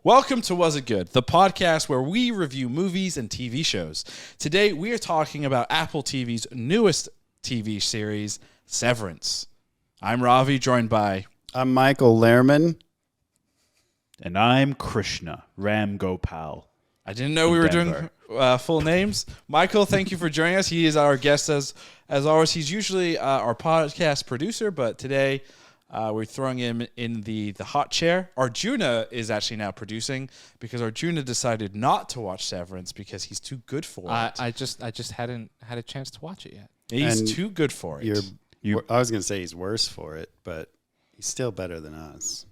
Welcome to Was It Good, the podcast where we review movies and TV shows. Today, we are talking about Apple TV's newest TV series, Severance. I'm Ravi, joined by... I'm Michael Lehrman. And I'm Krishna Ram Gopal. I didn't know we were doing full names. Michael, thank you for joining us. He is our guest as always. He's usually our podcast producer, but today... we're throwing him in the hot chair. Arjuna is actually now producing because Arjuna decided not to watch Severance because he's too good for it. I just hadn't had a chance to watch it yet. He's And too good for it. I was going to say he's worse for it, but he's still better than us.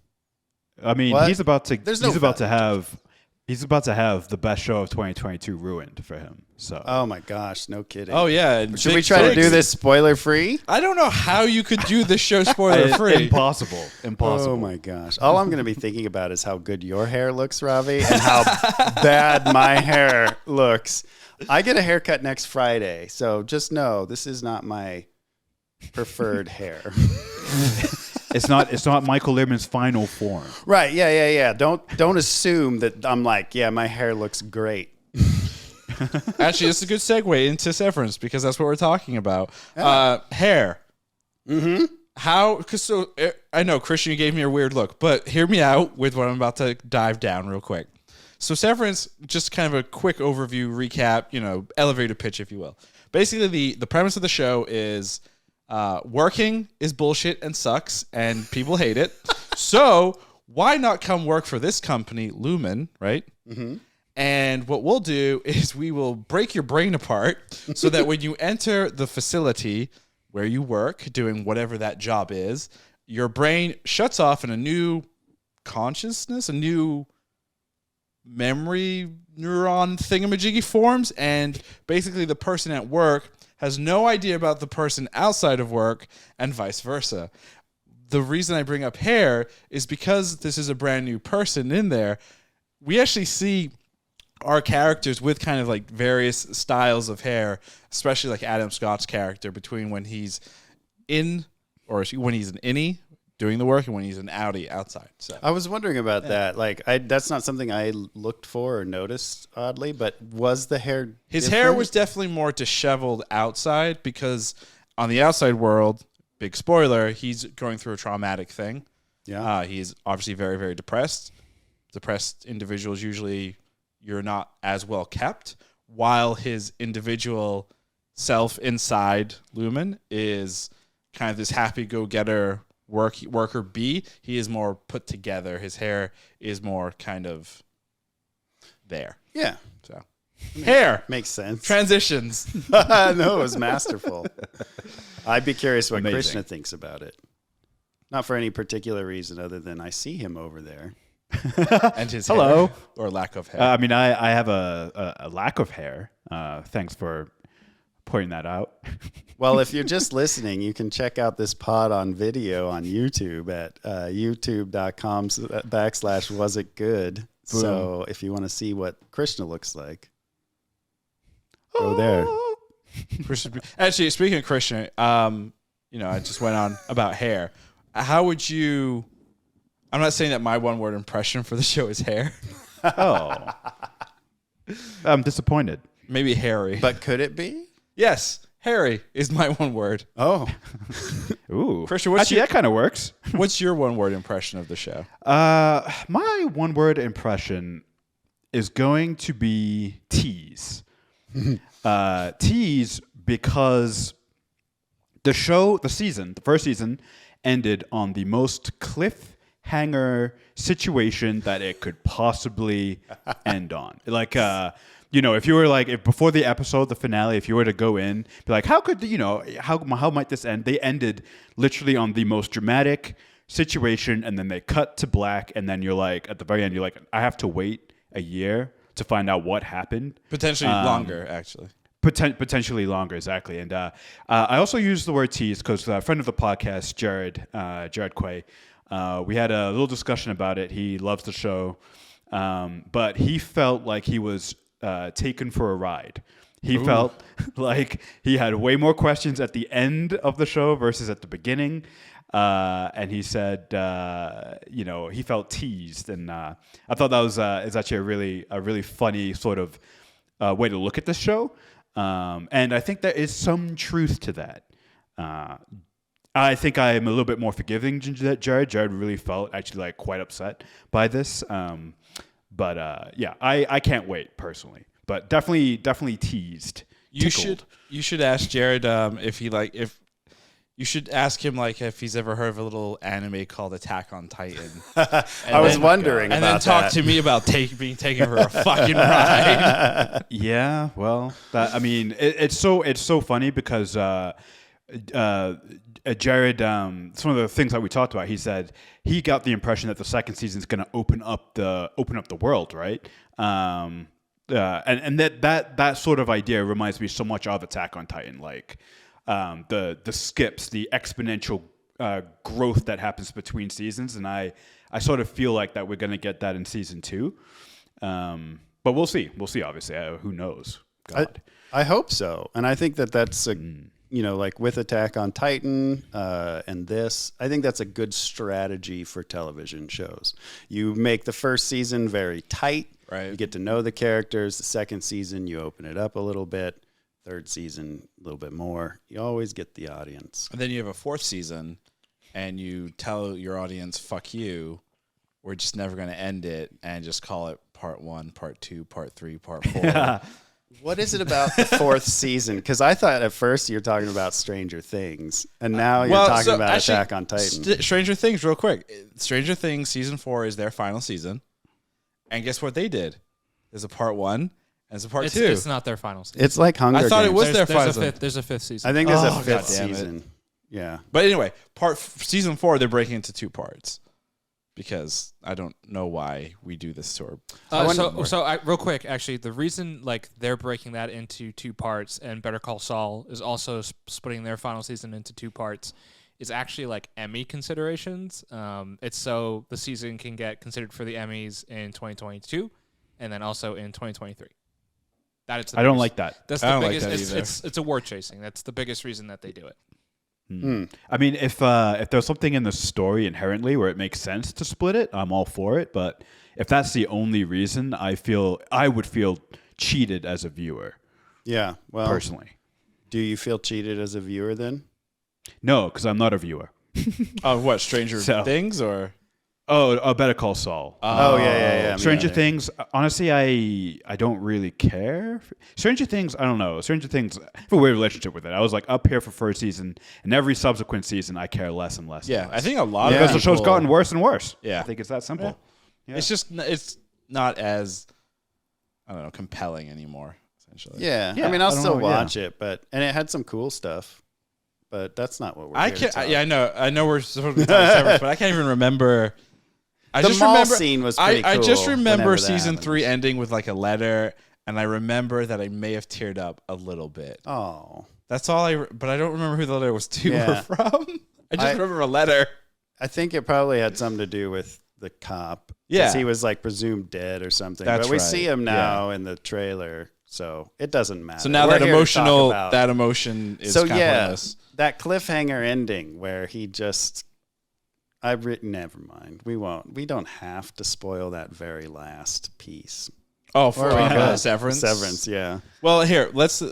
I mean, What? he's about to have the best show of 2022 ruined for him. So Oh my gosh, no kidding. Oh yeah. Should we try to do this spoiler free? I don't know how you could do this show spoiler free. Impossible. Oh my gosh. All I'm going to be thinking about is how good your hair looks, Ravi, and how bad my hair looks. I get a haircut next Friday, so just know this is not my preferred hair. It's not Michael Lehrman's final form. Right, yeah. Don't assume that I'm like, yeah, my hair looks great. Actually, it's a good segue into Severance because that's what we're talking about. Hair. Mm-hmm. I know, Christian, you gave me a weird look, but hear me out with what I'm about to dive down real quick. So Severance, just kind of a quick overview, recap, elevator pitch, if you will. Basically, the premise of the show is working is bullshit and sucks, and people hate it. So why not come work for this company, Lumen, right? Mm-hmm. And what we'll do is we will break your brain apart so that when you enter the facility where you work, doing whatever that job is, your brain shuts off and a new consciousness, a new memory neuron thingamajiggy forms, and basically the person at work has no idea about the person outside of work and vice versa. The reason I bring up hair is because this is a brand new person in there. We actually see our characters with kind of like various styles of hair, especially like Adam Scott's character between when he's in or when he's an innie doing the work and when he's an outie outside. So I was wondering about that. Like, that's not something I looked for or noticed, oddly, but was the hair his different? hair was definitely more disheveled outside because on the outside world, big spoiler, he's going through a traumatic thing. Yeah. He's obviously very, very depressed. Depressed individuals usually you're not as well kept, while his individual self inside Lumen is kind of this happy-go-getter worker bee. He is more put together. His hair is more kind of there. Yeah. So hair Makes sense. transitions. No, it was masterful. I'd be curious what Amazing. Krishna thinks about it. Not for any particular reason other than I see him over there. And his Hello. hair or lack of hair. I have a lack of hair. Thanks for pointing that out. Well, if you're just listening, you can check out this pod on video on YouTube at youtube.com/wasitgood. So if you want to see what Krishna looks like, go there. Actually, speaking of Christian, I just went on about hair. How would you... I'm not saying that my one-word impression for the show is hair. Oh. I'm disappointed. Maybe hairy. But could it be? Yes, hairy is my one word. Oh, Ooh. Christian, that kind of works. What's your one-word impression of the show? My one-word impression is going to be tease. Tease because the first season, ended on the most cliffhanger situation that it could possibly end on. Like, if you were like, if before the episode, the finale, if you were to go in, be like, how might this end? They ended literally on the most dramatic situation, and then they cut to black, and then you're like, at the very end, you're like, I have to wait a year to find out what happened. Potentially longer, actually. Potentially longer, exactly. And I also use the word tease because a friend of the podcast, Jared Quay, we had a little discussion about it. He loves the show, but he felt like he was taken for a ride. He felt like he had way more questions at the end of the show versus at the beginning. and he said, he felt teased, and I thought that was is actually a really funny sort of way to look at the show, and I think there is some truth to that. I think I am a little bit more forgiving than Jared. Jared really felt actually like quite upset by this, but I can't wait personally, but definitely teased. You should ask Jared if you should ask him if he's ever heard of a little anime called Attack on Titan. I was wondering and about then talk that. to me about being taken for a fucking ride. Yeah, well, it's so funny because Jared, some of the things that we talked about, he said he got the impression that the second season is going to open up the world, right? And that sort of idea reminds me so much of Attack on Titan, the skips, the exponential growth that happens between seasons, and I sort of feel like that we're going to get that in season 2, but we'll see. Obviously, who knows? God, I hope so, and I think that's a with Attack on Titan and this, I think that's a good strategy for television shows. You make the first season very tight. Right. You get to know the characters. The second season, you open it up a little bit. Third season, a little bit more. You always get the audience. And then you have a fourth season, and you tell your audience, fuck you, we're just never going to end it, and just call it part 1, part 2, part 3, part 4. What is it about the fourth season? Because I thought at first you were talking about Stranger Things, and now you're talking about Attack on Titan. Stranger Things, real quick. Stranger Things season 4 is their final season, and guess what they did? There's a part 1 and there's a part 2. It's not their final season. It's like Hunger Games. I thought it was their there's final. there's a fifth season. I think there's a Oh, fifth God damn it. season. Yeah. But anyway, season 4 they're breaking into 2 parts because I don't know why we do this sort. Real quick, actually, the reason they're breaking that into 2 parts, and Better Call Saul is also splitting their final season into 2 parts, is actually Emmy considerations. It's so the season can get considered for the Emmys in 2022, and then also in 2023. That is. I don't like that. That's I the don't biggest. like that either. It's award chasing. That's the biggest reason that they do it. I mean, if there's something in the story inherently where it makes sense to split it, I'm all for it. But if that's the only reason, I would feel cheated as a viewer. Yeah. Well, personally, do you feel cheated as a viewer then? no, because I'm not a viewer. Oh, what Stranger Things or? Oh, Better Call Saul. Yeah. Stranger Things, honestly, I don't really care. Stranger Things, I don't know. Stranger Things, I have a weird relationship with it. I was up here for first season, and every subsequent season, I care less and less. Yeah, and less. I think a lot because of the show's people- gotten worse and worse. Yeah. I think it's that simple. Yeah. It's not as I don't know compelling anymore. Essentially, Yeah. Yeah, I mean, I'll I don't still know, yeah. watch it, and it had some cool stuff, but that's not what we're I here can't. to talk. Yeah, I know we're supposed to be talking Severance, but I can't even remember. The mall scene was pretty I just cool remember whenever that season happens. 3 ending with a letter, and I remember that I may have teared up a little bit. Oh. That's all but I don't remember who the letter was to Yeah. or from. I just remember a letter. I think it probably had something to do with the cop. 'Cause Yeah. he was presumed dead or something. That's but we right. see him now in the trailer, so it doesn't matter. So now We're that here to talk about- emotion is So kind of yeah, pointless. that cliffhanger ending where he just never mind. We won't. We don't have to spoil that very last piece. Oh, for Or we could. Severance. Severance, yeah. Well, here we'll stay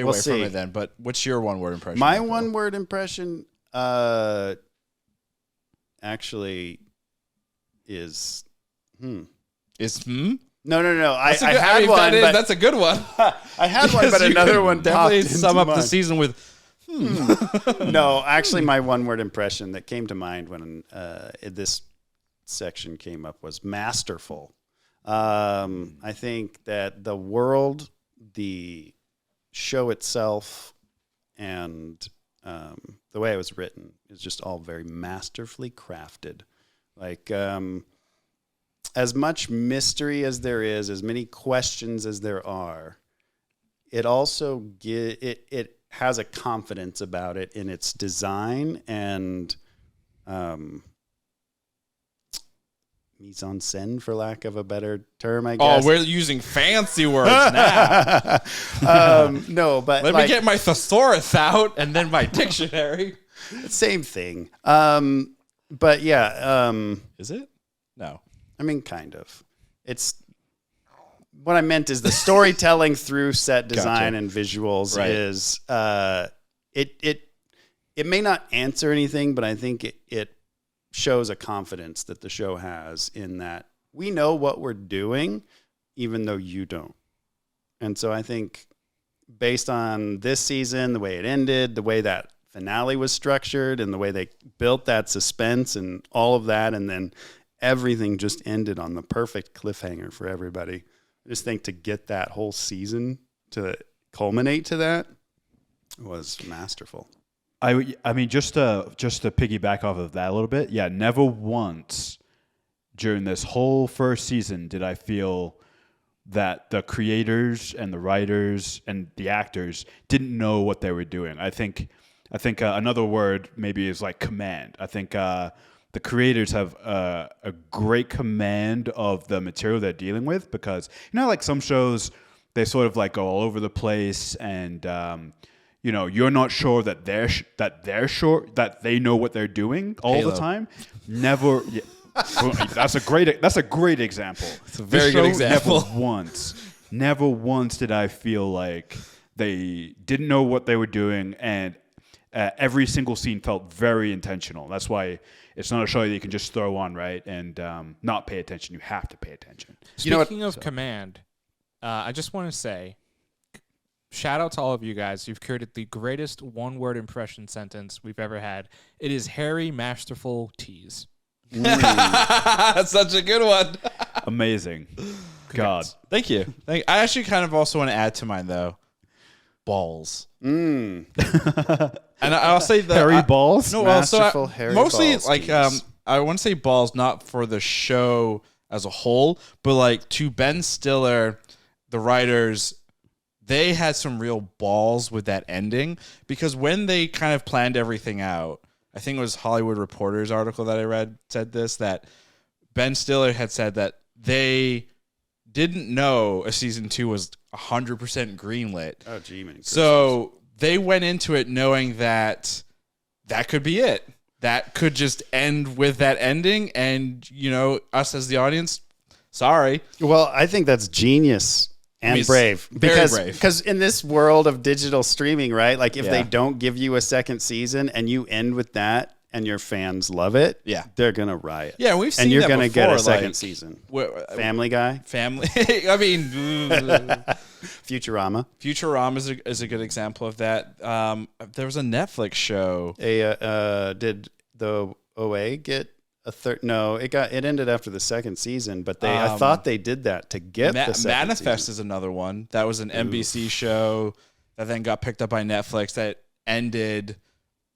away We'll from see. it then. But what's your one-word impression? My Michael? one-word impression, actually, is is No. I That's a good- had mean, one, but that's a good one. I had one, but Because you another could one definitely popped sum into up the mind. season with. No, actually, my one-word impression that came to mind when this section came up was masterful. I think that the world, the show itself, and the way it was written is just all very masterfully crafted. As much mystery as there is, as many questions as there are, it also it has a confidence about it in its design and mise en scène, for lack of a better term, I guess. Oh, we're using fancy words now. No, but Let me get my thesaurus out and then my dictionary. Same thing. But yeah, Is it? No. I mean, kind of. It's what I meant is the storytelling through set design and visuals is it may not answer anything, but I think it shows a confidence that the show has in that we know what we're doing, even though you don't. And so I think based on this season, the way it ended, the way that finale was structured, and the way they built that suspense and all of that, and then everything just ended on the perfect cliffhanger for everybody. I just think to get that whole season to culminate to that was masterful. I mean, just to piggyback off of that a little bit, yeah, never once during this whole first season did I feel that the creators and the writers and the actors didn't know what they were doing. I think another word maybe is like command. I think the creators have a great command of the material they're dealing with, because like some shows, they sort of like go all over the place, and you're not sure that they're sure that they know what they're doing all the time. Never. Yeah. That's a great example. It's a very good example. Never once did I feel like they didn't know what they were doing, and every single scene felt very intentional. That's why it's not a show that you can just throw on, right, and not pay attention. You have to pay attention. Speaking of command, I just want to say, shout out to all of you guys. You've created the greatest one-word impression sentence we've ever had. It is hairy, masterful tease. That's such a good one. Amazing. God. Thank you. I actually kind of also want to add to mine, though. Balls. And I'll say the hairy balls? No, masterful hairy mostly balls like tease. I want to say balls not for the show as a whole, but like to Ben Stiller, the writers, they had some real balls with that ending, because when they kind of planned everything out, I think it was Hollywood Reporter's article that I read said this, that Ben Stiller had said that they didn't know a season 2 was 100% greenlit. Oh, gee, man. So they went into it knowing that could be it. That could just end with that ending, and us as the audience, sorry. Well, I think that's genius. And brave. Because in this world of digital streaming, right? Like if they don't give you a second season and you end with that and your fans love it, they're going to riot. Yeah, we've seen and you're that going to get a before, second season. Family Guy? I mean, Futurama. Futurama is a good example of that. There was a Netflix show. Did the OA get a third? No, it ended after the second season, but I thought they did that to get the second Manifest season. is another one. That was an NBC show that then got picked up by Netflix that ended,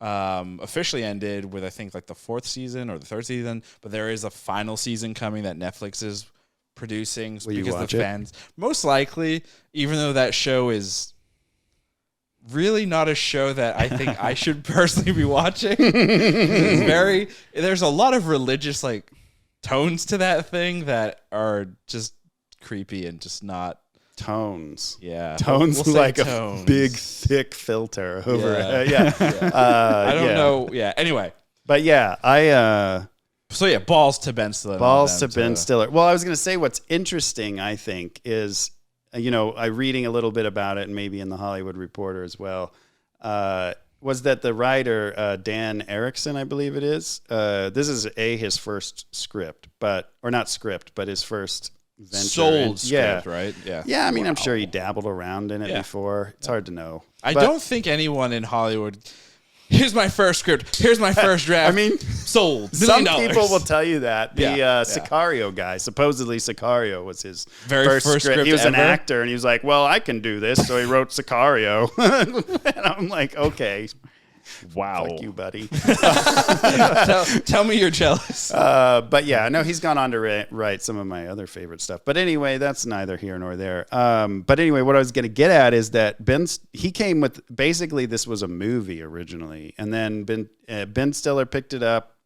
officially ended with I think like the 4th season or the 3rd season, but there is a final season coming that Netflix is producing because the fans most likely, even though that show is really not a show that I think I should personally be watching. There's a lot of religious like tones to that thing that are just creepy and just not tones. Yeah, tones we'll like tones. A big thick filter over. I don't know. Yeah. Anyway, but yeah, So yeah, balls to Ben Stiller. Ben Stiller. Well, I was going to say what's interesting, I think, is I'm reading a little bit about it, and maybe in the Hollywood Reporter as well, was that the writer, Dan Erickson, I believe it is, this is his first script, but his first venture. Sold script, right? Yeah. Yeah, I mean, I'm sure he dabbled around in it before. It's hard to know. I don't think anyone in Hollywood... Here's my first script. Here's my first draft. I mean, sold. Some people will tell you that. The Sicario guy, supposedly Sicario was his very first script. He was an ever. actor, and he was like, well, I can do this. So he wrote Sicario. And I'm like, okay. Wow. Fuck you, buddy. Tell me you're jealous. But yeah, no, he's gone on to write some of my other favorite stuff. But anyway, that's neither here nor there. But anyway, what I was going to get at is that he came with, basically this was a movie originally. And then Ben Stiller picked it up,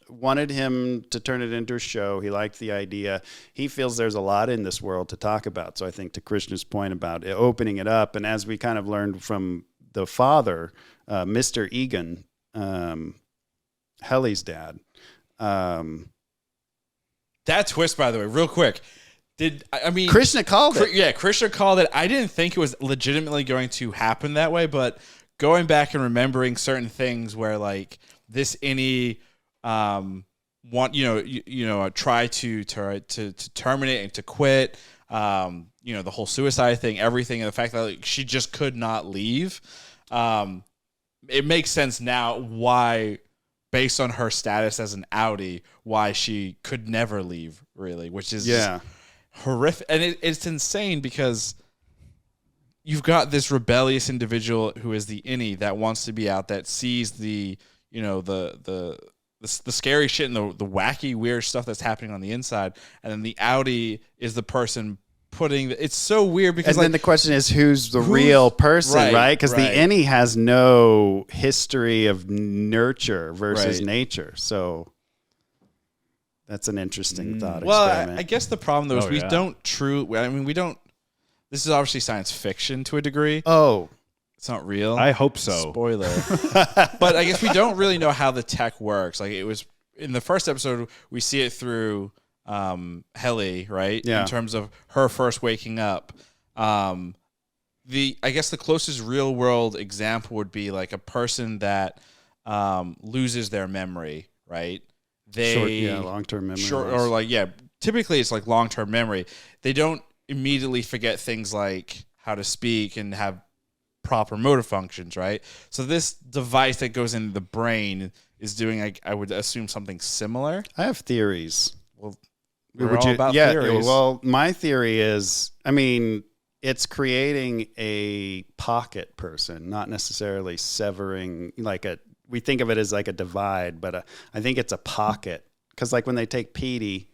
wanted him to turn it into a show. He liked the idea. He feels there's a lot in this world to talk about. So I think to Krishna's point about opening it up, and as we kind of learned from the father, Mr. Egan, Helly's dad. That twist, by the way, real quick. Krishna called it. Yeah, Krishna called it. I didn't think it was legitimately going to happen that way, but going back and remembering certain things where like this innie try to terminate and to quit, the whole suicide thing, everything, and the fact that like, she just could not leave. It makes sense now why, based on her status as an outie, why she could never leave, really, which is horrific. And it's insane because you've got this rebellious individual who is the innie that wants to be out, that sees the scary shit and the wacky, weird stuff that's happening on the inside, and then the outie is the person putting. It's so weird because and then the question is who's the real person, right? Because the innie has no history of nurture versus nature, so. That's an interesting thought experiment. I guess the problem, though, is we don't this is obviously science fiction to a degree. Oh. It's not real. I hope so. Spoiler. But I guess we don't really know how the tech works. Like, it was in the first episode, we see it through Helly, right? Yeah. In terms of her first waking up. I guess the closest real world example would be like a person that loses their memory, right? Long-term memory. Typically it's like long-term memory. They don't immediately forget things like how to speak and have proper motor functions, right? So this device that goes into the brain is doing, I would assume, something similar. I have theories. Well, we're all about theories. Well, my theory is, it's creating a pocket person, not necessarily severing we think of it as like a divide, but I think it's a pocket. Because like when they take Petey,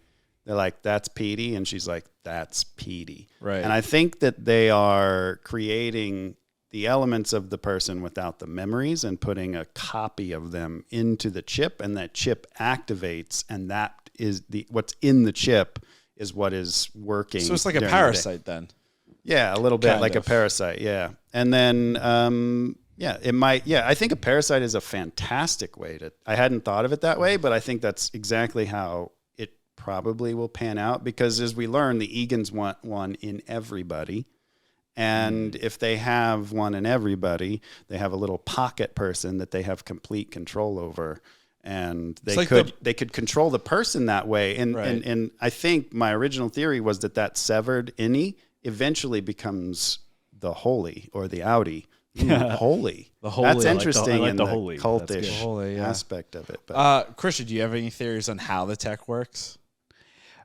they're like, that's Petey. And she's like, that's Petey. Right. And I think that they are creating the elements of the person without the memories and putting a copy of them into the chip. And that chip activates. And that is what's in the chip is what is working. So it's like a parasite then. Yeah, a little bit like a parasite. Yeah. And then, it might. Yeah, I think a parasite is a fantastic way I hadn't thought of it that way, but I think that's exactly how it probably will pan out because as we learn, the Egans want one in everybody. And if they have one in everybody, they have a little pocket person that they have complete control over. And they could control the person that way. And I think my original theory was that severed innie eventually becomes the holy or the outie. Holy. The holy. That's interesting I like in the the holy. cultish aspect of it. But. Christian, do you have any theories on how the tech works?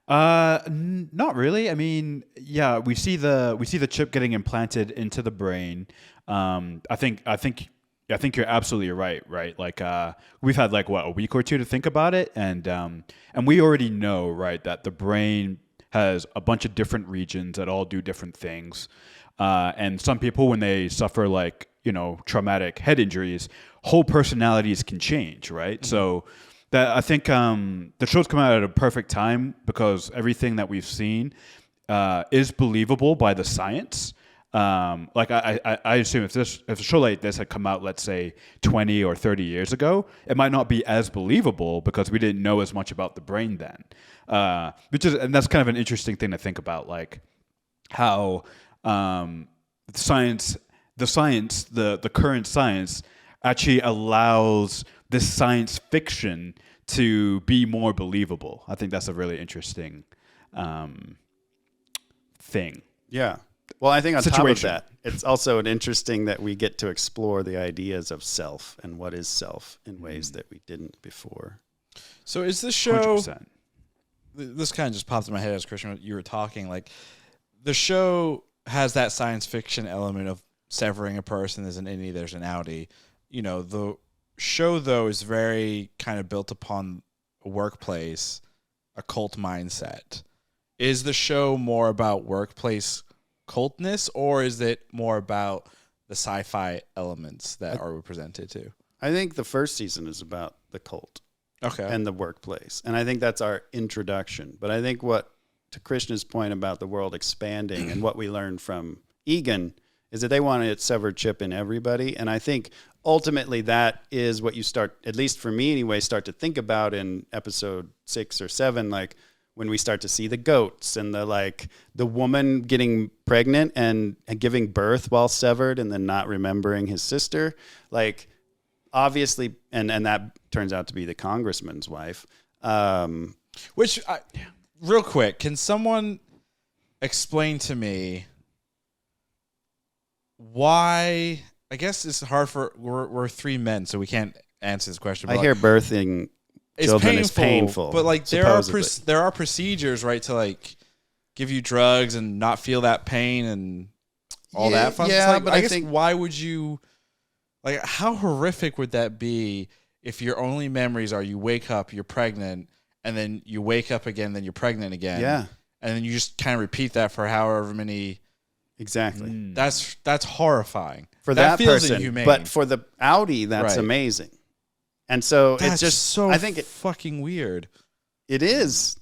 Not really. We see the chip getting implanted into the brain. I think you're absolutely right? Like we've had a week or two to think about it, and we already know, right, that the brain has a bunch of different regions that all do different things. And some people, when they suffer traumatic head injuries, whole personalities can change, right? Mm-hmm. So that I think the show's come out at a perfect time because everything that we've seen is believable by the science. I assume if a show like this had come out, let's say 20 or 30 years ago, it might not be as believable because we didn't know as much about the brain then. And that's kind of an interesting thing to think about, like how the current science actually allows this science fiction to be more believable. I think that's a really interesting thing. Yeah. Well, I think on top of that, it's also interesting that we get to explore the ideas of self and what is self in ways that we didn't before. So is this show... 100%. This kind of just popped in my head as Christian, you were talking. Like, the show has that science fiction element of severing a person. There's an innie, there's an outie. The show, though, is very kind of built upon a workplace, a cult mindset. Is the show more about workplace cultness, or is it more about the sci-fi elements that are presented too? I think the first season is about the cult. Okay. And the workplace. And I think that's our introduction. But I think to Krishna's point about the world expanding and what we learned from Egan is that they wanted a severed chip in everybody. And I think ultimately that is what you start, at least for me anyway, start to think about in episode 6 or 7, like when we start to see the goats and the woman getting pregnant and giving birth while severed and then not remembering his sister, like obviously, and that turns out to be the congressman's wife. Real quick, can someone explain to me why? I guess it's hard for we're 3 men, so we can't answer this question. I hear birthing children is painful, but like there are procedures, right, to like give you drugs and not feel that pain and all that fun. Yeah, like, but I guess why would you? Like, how horrific would that be if your only memories are you wake up, you're pregnant, and then you wake up again, then you're pregnant again. Yeah. And then you just kind of repeat that for however many. Exactly. That's horrifying. For that feels person. inhumane. But for the Audi, that's amazing. And so that's it's just so I think fucking weird. It is.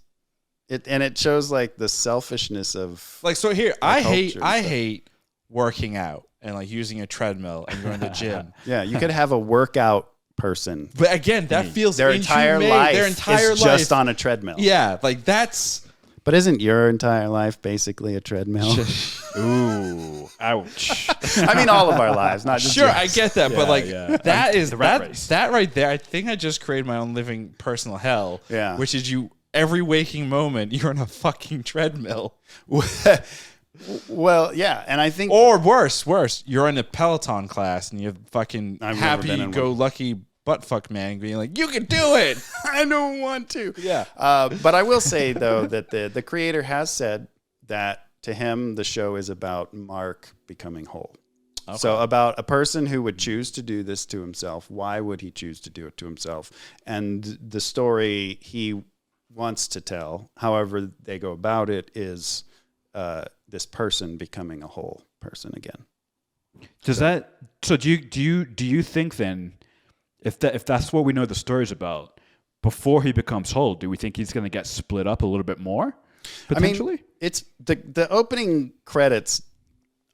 And it shows like the selfishness of like, so here, I hate working out and like using a treadmill and going to the gym. Yeah, you could have a workout person. But again, that feels their entire life is just on a treadmill. Yeah, like that's. But isn't your entire life basically a treadmill? Ooh, ouch. I mean, all of our lives, not just yours. I get that, but like that is the rat race. That right there. I think I just created my own living personal hell. Yeah, which is every waking moment you're on a fucking treadmill. Well, yeah, and I think, or worse, you're in a Peloton class and you're fucking happy-go-lucky buttfuck man being like, you can do it. I don't want to. Yeah. But I will say though that the creator has said that to him the show is about Mark becoming whole. Okay. So about a person who would choose to do this to himself. Why would he choose to do it to himself? And the story he wants to tell, however they go about it, is this person becoming a whole person again. Does that? So do you think then, if that's what we know the story is about, before he becomes whole, do we think he's going to get split up a little bit more potentially? I mean, it's the opening credits.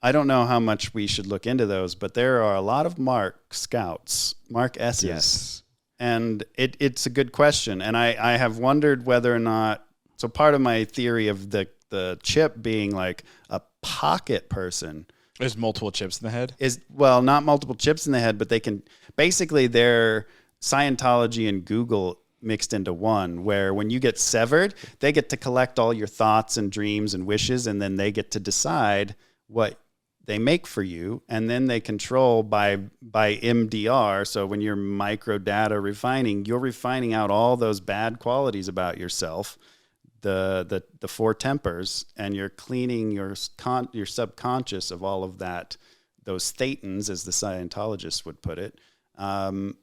I don't know how much we should look into those, but there are a lot of Mark Scouts, Mark S's. Yes. And it's a good question. And I have wondered whether or not, so part of my theory of the chip being like a pocket person. There's multiple chips in the head? Not multiple chips in the head, but they can, basically they're Scientology and Google mixed into one, where when you get severed, they get to collect all your thoughts and dreams and wishes, and then they get to decide what they make for you, and then they control by MDR. So when you're micro data refining, you're refining out all those bad qualities about yourself, the 4 tempers, and you're cleaning your subconscious of all of that, those thetans, as the Scientologists would put it, and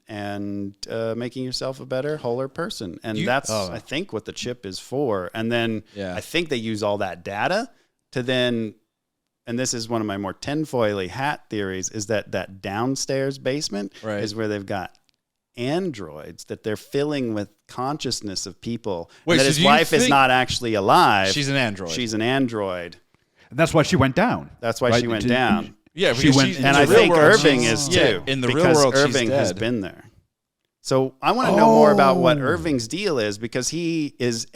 making yourself a better, wholer person. And that's I think what the chip is for. And then I think they use all that data to then. And this is one of my more tinfoily hat theories, is that downstairs basement is where they've got androids that they're filling with consciousness of people. Wait, and that his wife is not actually alive. She's an android. She's an android. And that's why she went down. That's why she went down. Yeah, she went. And I think Irving is too. Yeah, in the real world, Irving has been there. So I want to know more about what Irving's deal is, because he is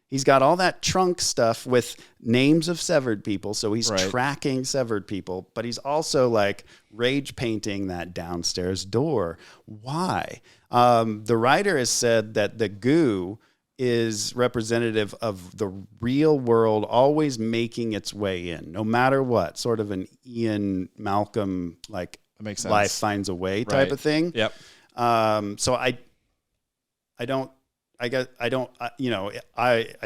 he's got all that trunk stuff with names of severed people. So he's tracking severed people, but he's also like rage painting that downstairs door. Why? The writer has said that the goo is representative of the real world always making its way in, no matter what, sort of an Ian Malcolm, like life finds a way type of thing. Yep. So I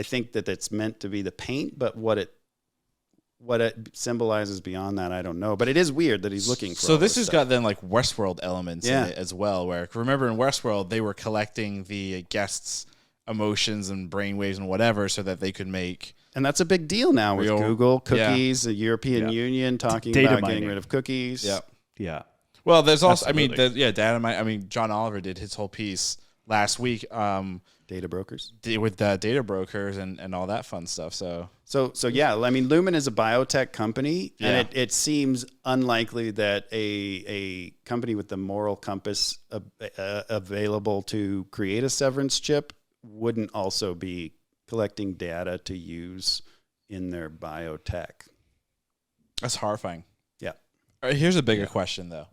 think that it's meant to be the paint, but what it symbolizes beyond that, I don't know. But it is weird that he's looking for. So this has got then like Westworld elements in it as well, where remember in Westworld they were collecting the guests' emotions and brainwaves and whatever so that they could make. And that's a big deal now with Google cookies, the European Union talking data about mining. getting rid of cookies. Yeah. Yeah. Well, there's also, Absolutely. data mining. John Oliver did his whole piece last week. Data brokers. With the data brokers and all that fun stuff. So yeah, I mean, Lumen is a biotech company, Yeah. and it seems unlikely that a company with the moral compass available to create a severance chip wouldn't also be collecting data to use in their biotech. that's horrifying. Yeah. All right, here's a bigger question though.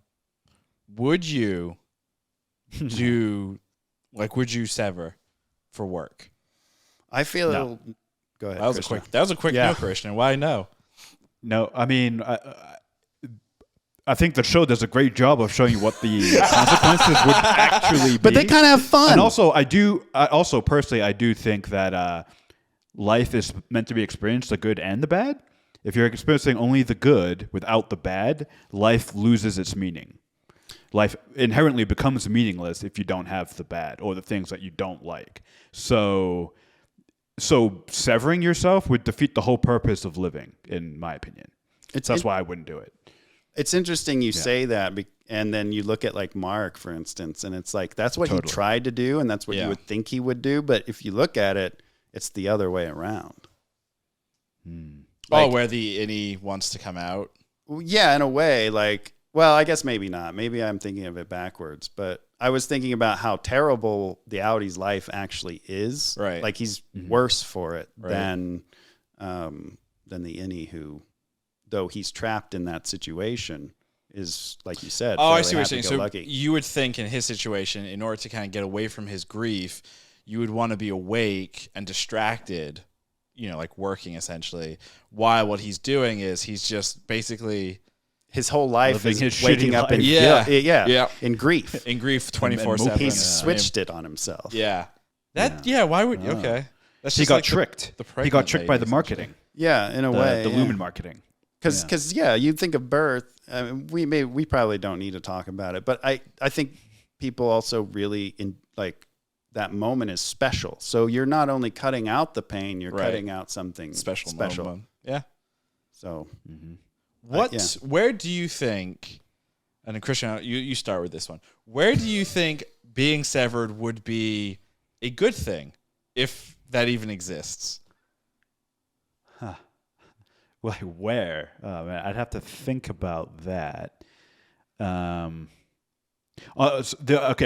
Would you would you sever for work? I feel No. it'll go ahead. That was Krishna. a quick Yeah. no, Christian. Why no? No, I mean, I think the show does a great job of showing you what the consequences would actually be. But they kind of have fun. And also, I do think that life is meant to be experienced, the good and the bad. If you're experiencing only the good without the bad, life loses its meaning. Life inherently becomes meaningless if you don't have the bad or the things that you don't like. So severing yourself would defeat the whole purpose of living, in my opinion. That's why I wouldn't do it. It's interesting you say that, and then you look at like Mark, for instance, and it's like that's what he tried to do, and that's what you would think he would do. But if you look at it, it's the other way around. Where the innie wants to come out. Yeah, in a way, like, well, I guess maybe not. Maybe I'm thinking of it backwards, but I was thinking about how terrible the Audi's life actually is. Right. Like he's worse for it Right. than the innie who, though he's trapped in that situation, is, like you said, Oh, I fairly see what you're saying. So happy-go-lucky. you would think in his situation, in order to kind of get away from his grief, you would want to be awake and distracted, like working essentially, while what he's doing is he's just basically his whole life Living is his waking shitty up in life. Yeah. in grief. in grief 24/7. He's switched it on himself. Yeah. Why would you? Okay. That's He just got like tricked. the He pregnant got tricked by lady, the marketing, Yeah, in a way, the Lumen marketing. Because you'd think of birth. I mean, we probably don't need to talk about it, but I think people also really that moment is special. So you're not only cutting out the pain, you're cutting out something special. Moment. Yeah. So Where do you think? And then Christian, you start with this one. Where do you think being severed would be a good thing, if that even exists? Like where? Oh, man, I'd have to think about that.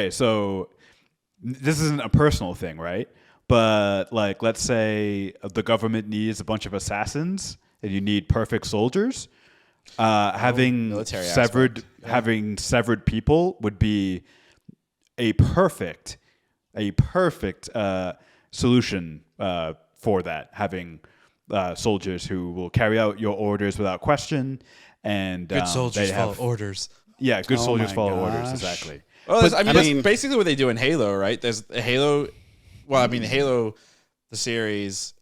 So this isn't a personal thing, right? But like, let's say the government needs a bunch of assassins, and you need perfect soldiers. Having military severed people would be a perfect solution for that. Having soldiers who will carry out your orders without question, and Good soldiers follow orders. Yeah, good Oh soldiers my follow gosh. orders, exactly. Well, But, that's basically what they do in Halo, right? There's a Halo. Well, I mean, Halo, the series.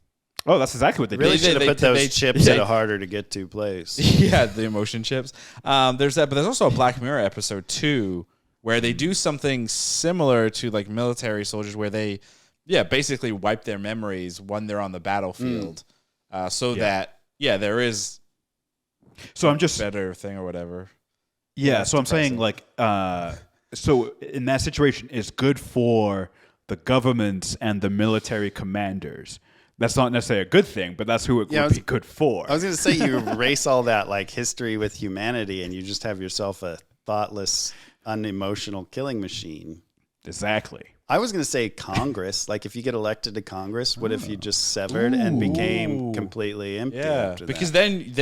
Oh, that's exactly what they really did. should have put those chips they- at a harder to get to place. Yeah, the emotion chips. There's that, but there's also a Black Mirror episode 2 where they do something similar to like military soldiers, where they, basically wipe their memories when they're on the battlefield, that there is. So I'm just better thing or whatever. Yeah, so I'm saying like, so in that situation, it's good for the governments and the military commanders. That's not necessarily a good thing, but that's who it would be good for. I was going to say you erase all that like history with humanity, and you just have yourself a thoughtless, unemotional killing machine. Exactly. I was going to say Congress. Like if you get elected to Congress, what if you just severed and became completely empty? Yeah, after because that?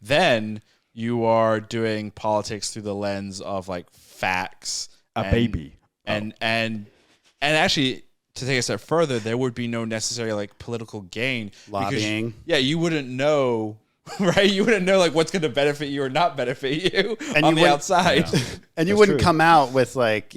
then you are doing politics through the lens of like facts. Baby. And actually, to take a step further, there would be no necessary like political gain. Lobbying. Because, you wouldn't know, right? You wouldn't know like what's going to benefit you or not benefit you And on you the wouldn't- outside. And you That's wouldn't true. come out with like,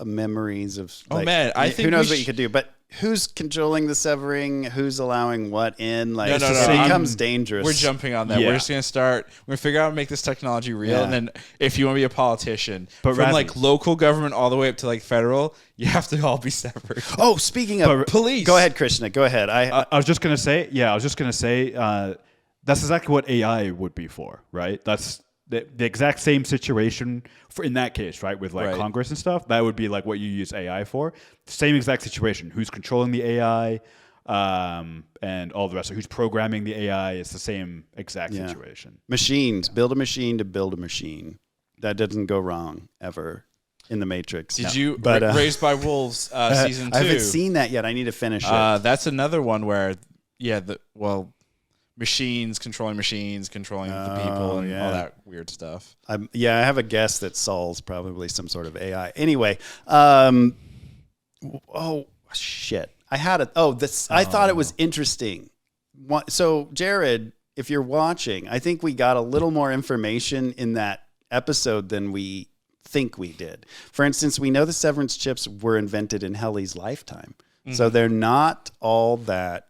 memories of. Like, man, I think who knows we what you could do, but who's controlling the severing? Who's allowing what in? Like, No, it becomes I'm- dangerous. We're jumping on that. Yeah. We're just going to start. We're going to figure out how to make this technology real. Yeah. And then if you want to be a politician, But from Ravi- like local government all the way up to like federal, you have to all be separate. Oh, speaking of police. go ahead, Krishna. Go ahead. I was just gonna say, that's exactly what AI would be for, right? That's the exact same situation for in that case, right? With like Right. Congress and stuff, that would be like what you use AI for. Same exact situation. Who's controlling the AI, and all the rest of who's programming the AI? It's the same exact situation. Machines. Build a machine to build a machine. That doesn't go wrong ever in the Matrix. Did you But, Raised by Wolves season 2? I haven't seen that yet. I need to finish it. That's another one where, machines controlling the people and all that weird stuff. I have a guess that Saul's probably some sort of AI. Anyway, shit. I thought it was interesting. So, Jared, if you're watching, I think we got a little more information in that episode than we think we did. For instance, we know the severance chips were invented in Helly's lifetime. Mm-hmm. So they're not all that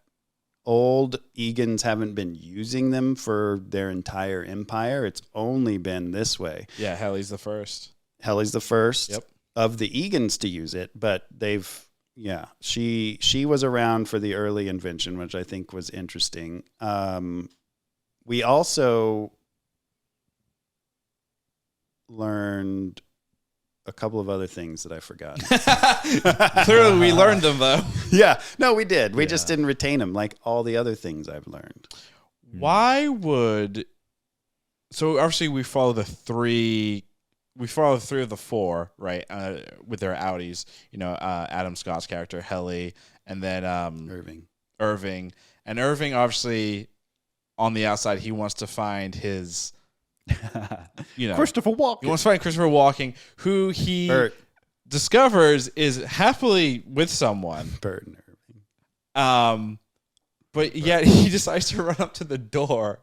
old. Egans haven't been using them for their entire empire. It's only been this way. Yeah, Helly's the first. Yep. Of the Egans to use it, but she was around for the early invention, which I think was interesting. We also learned a couple of other things that I forgot. Clearly, we learned them, though. Yeah. No, we did. We just didn't retain them like all the other things I've learned. Why would... So, obviously, we follow the three of the four, right, with their Audis. Adam Scott's character, Helly, and then Irving. And Irving, obviously, on the outside, he wants to find his... Christopher Walken. He wants to find Christopher Walken, who he discovers is happily with someone. Bert and Irving. But yet he decides to run up to the door.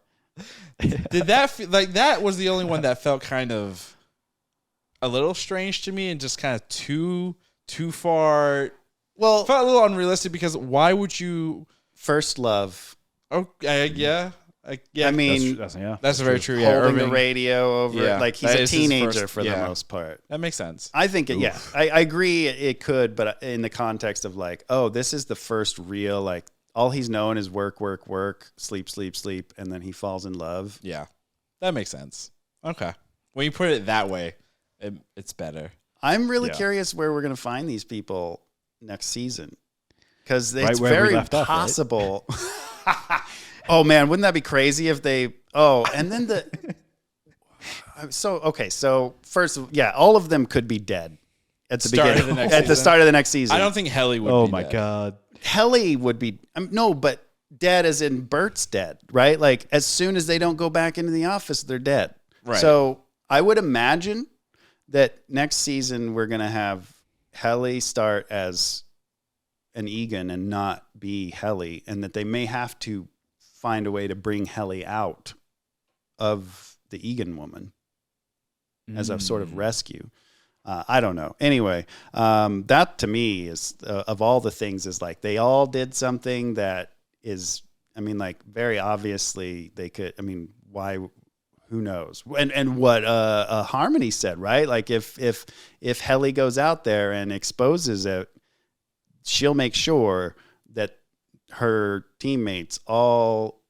Did that that was the only one that felt kind of a little strange to me and just kind of too far. Well, felt a little unrealistic because why would you first love? Okay, yeah. I mean, that's very true. Yeah, holding Irving, the radio over, like he's a teenager for the most part. That makes sense. I think I agree it could, but in the context of like, oh, this is the first real, like all he's known is work, work, work, sleep, sleep, sleep, and then he falls in love. Yeah, that makes sense. Okay, when you put it that way, it's better. I'm really curious where we're going to find these people next season because it's very possible. Right? Oh man, wouldn't that be crazy if they? Oh, and then So first, all of them could be dead at the beginning, at the start of the next season. I don't think Helly would. Oh be my dead. god, Helly would be but dead as in Bert's dead, right? Like as soon as they don't go back into the office, they're dead. Right. So I would imagine that next season we're gonna have Helly start as an Egan and not be Helly, and that they may have to find a way to bring Helly out of the Egan woman as a sort of rescue. I don't know. Anyway, that to me is of all the things is like they all did something that is, I mean, like very obviously they could. I mean, why? Who knows? And what Harmony said, right? Like if Helly goes out there and exposes it, she'll make sure that her teammates all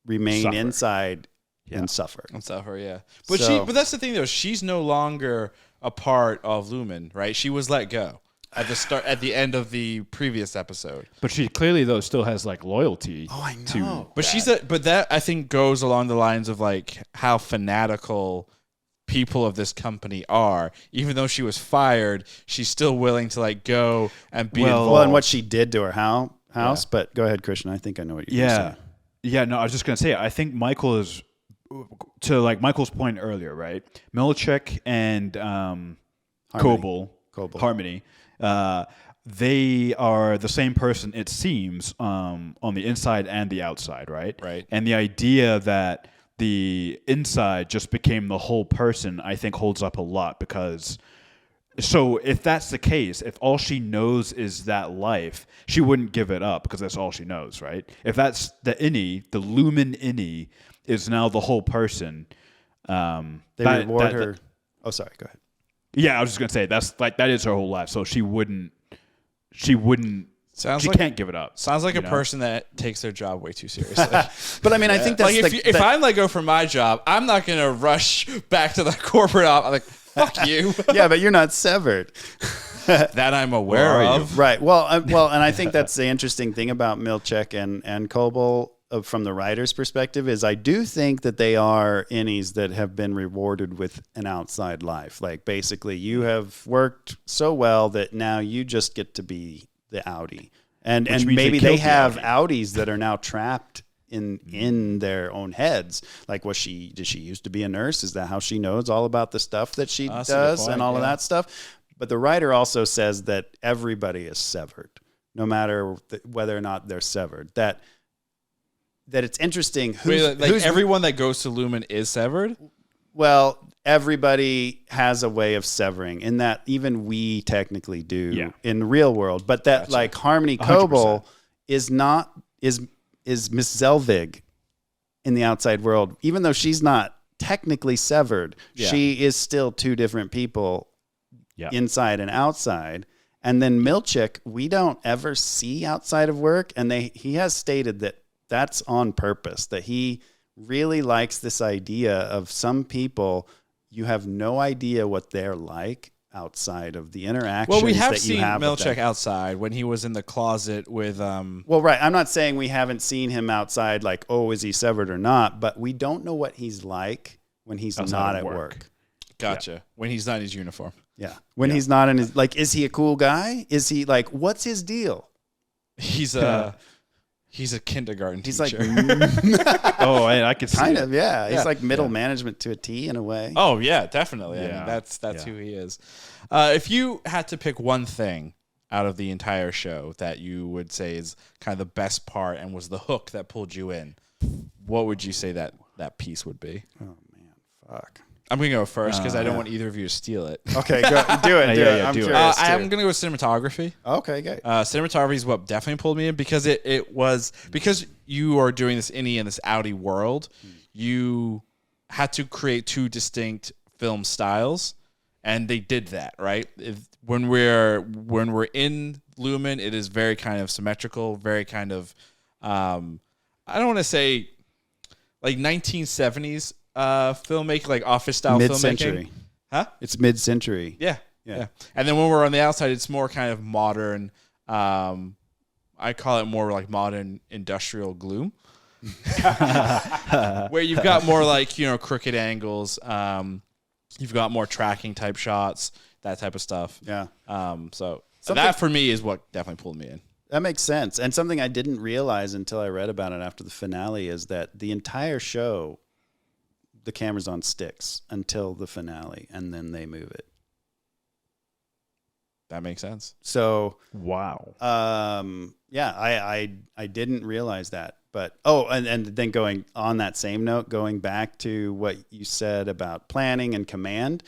remain inside and suffer. And suffer, yeah. But but that's the thing though. She's no longer a part of Lumen, right? She was let go at the end of the previous episode. But she clearly though still has like loyalty. Oh, I know. But that I think goes along the lines of like how fanatical people of this company are. Even though she was fired, she's still willing to like go and be involved. Well, and what she did to her house. Yeah. But go ahead, Christian. I think I know what you're going to say. Yeah, no, I was just going to say, I think Michael is, to like Michael's point earlier, right? Milchick and Harmony, they are the same person, it seems, on the inside and the outside, right? Right. And the idea that the inside just became the whole person, I think holds up a lot because... So if that's the case, if all she knows is that life, she wouldn't give it up because that's all she knows, right? If that's the Lumen innie is now the whole person. They reward her. Oh, sorry. Go ahead. Yeah, I was just gonna say that is her whole life. So she wouldn't She can't give it up. Sounds like you a know? person that takes their job way too seriously. But I mean, I think that's like if I'm let go from my job, I'm not going to rush back to the corporate office. I'm like, fuck you. yeah, but you're not severed. That I'm aware of. Right. Well, and I think that's the interesting thing about Milchek and Koble from the writer's perspective is I do think that they are innies that have been rewarded with an outside life. Like basically you have worked so well that now you just get to be the outie. And maybe they have outies that are now trapped in their own heads. Like did she used to be a nurse? Is that how she knows all about the stuff that she does and all of that stuff? But the writer also says that everybody is severed, no matter whether or not they're severed. That it's interesting. Who's everyone that goes to Lumen is severed? Well, everybody has a way of severing, in that even we technically do in the real world. But that like Harmony Koble is Miss Zellwig in the outside world, even though she's not technically severed. Yeah. She is still two different people, inside and outside. And then Milchek, we don't ever see outside of work, and he has stated that that's on purpose, that he really likes this idea of some people, you have no idea what they're like outside of the interactions. Well, we have that seen you have Milchek outside when he was in the closet with. Well, right. I'm not saying we haven't seen him outside, like, oh, is he severed or not? But we don't know what he's like when he's not at work. Gotcha. Yeah. When he's not in his uniform. Yeah. When he's not in his, like, is he a cool guy? Is he like, what's his deal? He's a kindergarten teacher. He's like, I could see kind of, yeah. He's like middle management to a T in a way. Oh yeah, definitely. Yeah. I mean, that's who he is. If you had to pick one thing out of the entire show that you would say is kind of the best part and was the hook that pulled you in, what would you say that piece would be? Oh man, fuck. I'm gonna go first because I don't want either of you to steal it. Okay, go do it. I'm curious. I'm gonna go cinematography. Okay, good. Cinematography is what definitely pulled me in because it was because you are doing this innie in this outie world. You had to create two distinct film styles, and they did that right. When we're in Lumen, it is very kind of symmetrical, very kind of I don't want to say like 1970s. Filmmaking, like office style mid-century. filmmaking. Huh? It's mid-century. Yeah. And then when we're on the outside, it's more kind of modern. I call it more like modern industrial gloom, where you've got more like crooked angles. You've got more tracking type shots, that type of stuff. Yeah. So that for me is what definitely pulled me in. That makes sense. And something I didn't realize until I read about it after the finale is that the entire show, the camera's on sticks until the finale, and then they move it. That makes sense. So wow. Yeah, I didn't realize that. But and then going on that same note, going back to what you said about planning and command,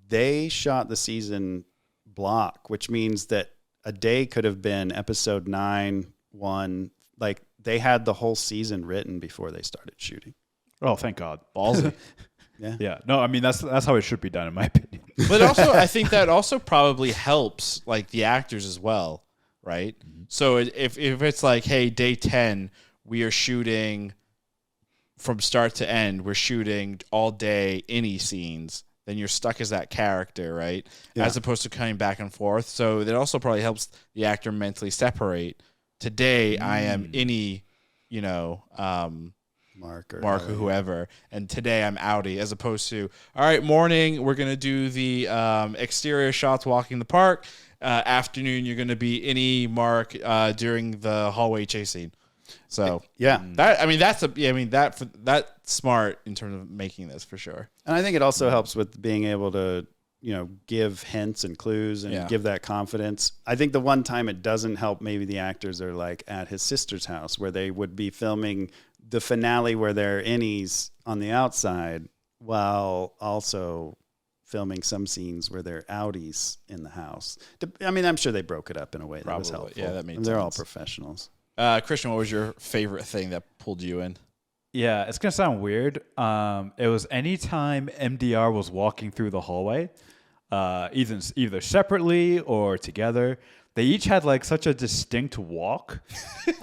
they shot the season block, which means that a day could have been episode 9, 1. Like they had the whole season written before they started shooting. Oh, thank God. Ballsy. Yeah. No, I mean that's how it should be done in my opinion. But also, I think that also probably helps like the actors as well, right? Mm-hmm. So if it's like, hey, day 10, we are shooting from start to end. We're shooting all day innie scenes. Then you're stuck as that character, right? Yeah. As opposed to cutting back and forth. So that also probably helps the actor mentally separate. Today, I am innie, Mark or whoever, and today I'm outie, as opposed to, all right, morning, we're going to do the exterior shots walking the park. Afternoon, you're going to be innie Mark during the hallway chase scene. So that's smart in terms of making this for sure. And I think it also helps with being able to give hints and clues and give that confidence. I think the one time it doesn't help, maybe the actors are like at his sister's house where they would be filming the finale where they're innies on the outside while also filming some scenes where they're outies in the house. I mean, I'm sure they broke it up in a way that was helpful. Yeah, that made sense. They're all professionals. Christian, what was your favorite thing that pulled you in? Yeah, it's going to sound weird. It was anytime MDR was walking through the hallway, either separately or together. They each had like such a distinct walk.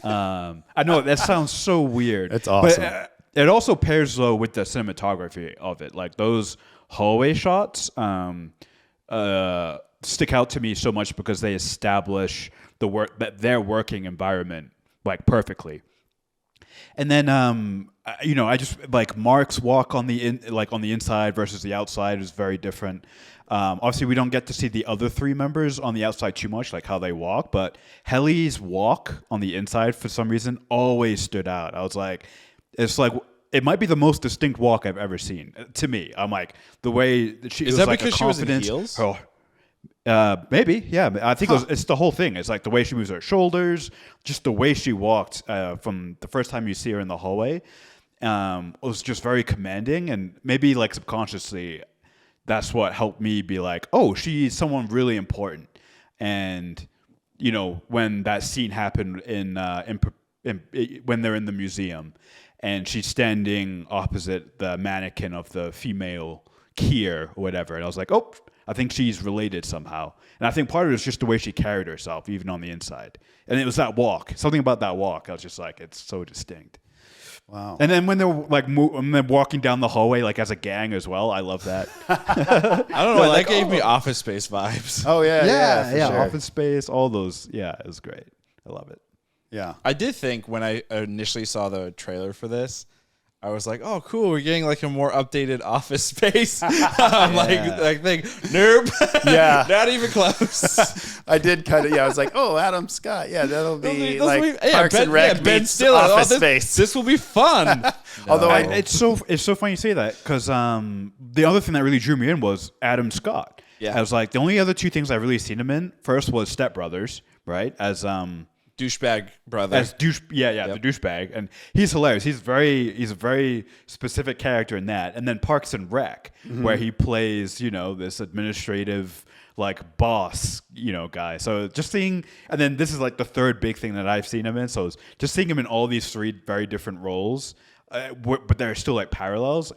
I know that sounds so weird. It's awesome. But it also pairs though with the cinematography of it. Like those hallway shots stick out to me so much because they establish their working environment like perfectly. And then I just like Mark's walk on the inside versus the outside is very different. Obviously, we don't get to see the other three members on the outside too much, like how they walk. But Helly's walk on the inside, for some reason, always stood out. I was like, it's like it might be the most distinct walk I've ever seen. To me, I'm like the way that she Is that because she was in heels? Maybe, yeah. I think it's the whole thing. It's like the way she moves her shoulders, just the way she walked from the first time you see her in the hallway was just very commanding, and maybe like subconsciously, that's what helped me be like, oh, she's someone really important. And when that scene happened when they're in the museum, and she's standing opposite the mannequin of the female Kier or whatever, and I was like, oh, I think she's related somehow. And I think part of it is just the way she carried herself, even on the inside. And it was that walk. Something about that walk. I was just like, it's so distinct. Wow. And then when they're like when they're walking down the hallway like as a gang as well, I love that. I don't know. That gave me Office Space vibes. Oh yeah, for sure. Office Space, all those. Yeah, it was great. I love it. Yeah. I did think when I initially saw the trailer for this, I was like, "Oh, cool! We're getting like a more updated Office Space." I think, nope, Yeah, not even close. I did kind of. Yeah, I was like, "Oh, Adam Scott. Yeah, that'll be like Ben, Parks and Rec Ben meets Stiller. Office this, Space." This will be fun. Although it's so funny you say that because the other thing that really drew me in was Adam Scott. Yeah, I was like, the only other two things I really seen him in first was Step Brothers, right? As douchebag brother. the douchebag, and he's hilarious. He's a very specific character in that. And then Parks and Rec, where he plays, this administrative like boss, guy. So just seeing, and then this is like the third big thing that I've seen him in. So just seeing him in all these three very different roles, but there are still like parallels.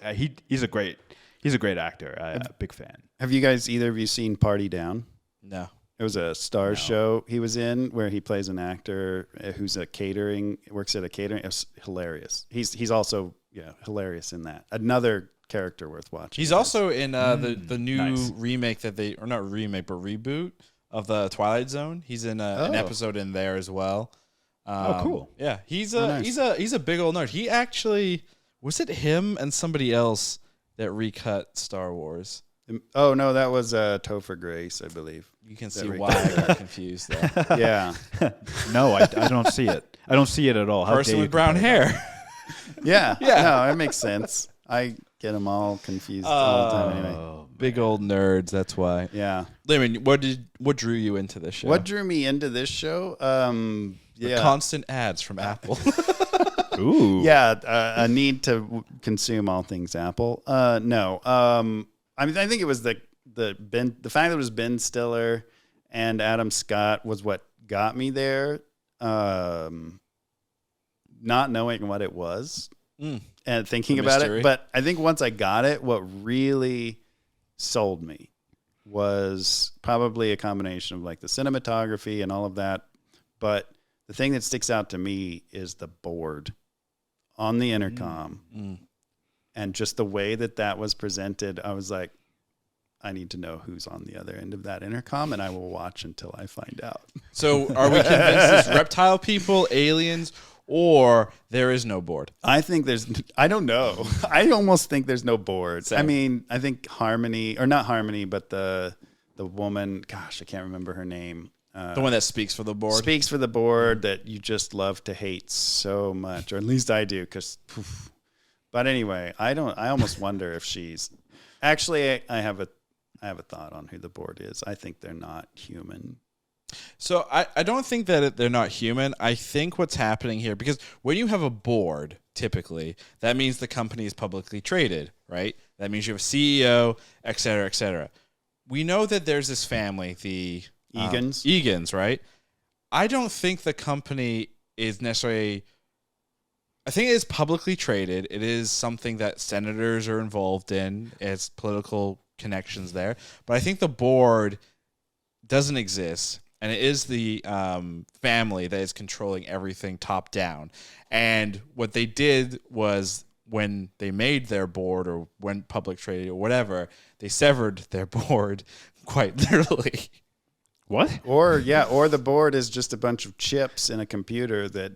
He's a great actor. Big fan. Have you guys either of you seen Party Down? No. It was a Starz show he was in where he plays an actor who's works at a catering. It was hilarious. He's also hilarious in that. Another character worth watching. He's also in the new remake or not remake but reboot of the Twilight Zone. He's in an episode in there as well. Cool. Yeah, he's a big old nerd. He actually was it him and somebody else that recut Star Wars. Oh no, that was Topher Grace, I believe. You can see why I got confused there. Yeah. No, I don't see it. I don't see it at all. Person with brown hair. Yeah. No, it makes sense. I get them all confused all the time anyway. Big old nerds, that's why. Yeah. Layman, what drew you into this show? What drew me into this show? The constant ads from Apple. Ooh. Yeah, a need to consume all things Apple. No. I mean, I think it was the fact that it was Ben Stiller and Adam Scott was what got me there. Not knowing what it was and thinking about it, but I think once I got it, what really sold me was probably a combination of like the cinematography and all of that. But the thing that sticks out to me is the board on the intercom. And just the way that was presented, I was like, I need to know who's on the other end of that intercom, and I will watch until I find out. So are we convinced it's reptile people, aliens, or there is no board? I think I don't know. I almost think there's no board. Same. I mean, I think Harmony, or not Harmony, but the woman, gosh, I can't remember her name. The one that speaks for the board? Speaks for the board that you just love to hate so much, or at least I do, because... But anyway, I almost wonder if she's actually. I have a thought on who the board is. I think they're not human. So I don't think that they're not human. I think what's happening here, because when you have a board, typically that means the company is publicly traded, right? That means you have a CEO, et cetera, et cetera. We know that there's this family, the Egans, right? I don't think the company is necessarily. I think it is publicly traded. It is something that senators are involved in as political connections there. But I think the board doesn't exist, and it is the family that is controlling everything top down. And what they did was, when they made their board or went public trading or whatever, they severed their board quite literally. What? Or the board is just a bunch of chips in a computer that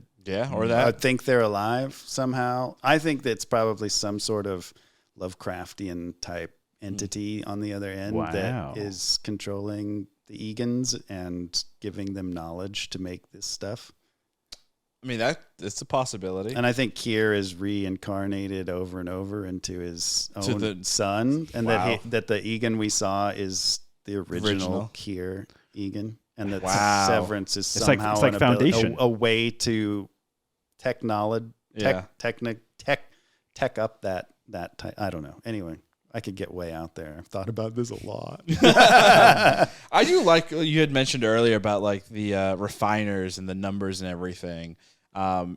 Or that. think they're alive somehow. I think that's probably some sort of Lovecraftian type entity on the other end that is controlling the Egans and giving them knowledge to make this stuff. I mean, it's a possibility. And I think Kier is reincarnated over and over into his own son, and that the Egan we saw is the original Kier Egan, and that Severance is somehow it's like Foundation, a way to tech up that type. I don't know. Anyway, I could get way out there. I've thought about this a lot. I do like you had mentioned earlier about like the refiners and the numbers and everything.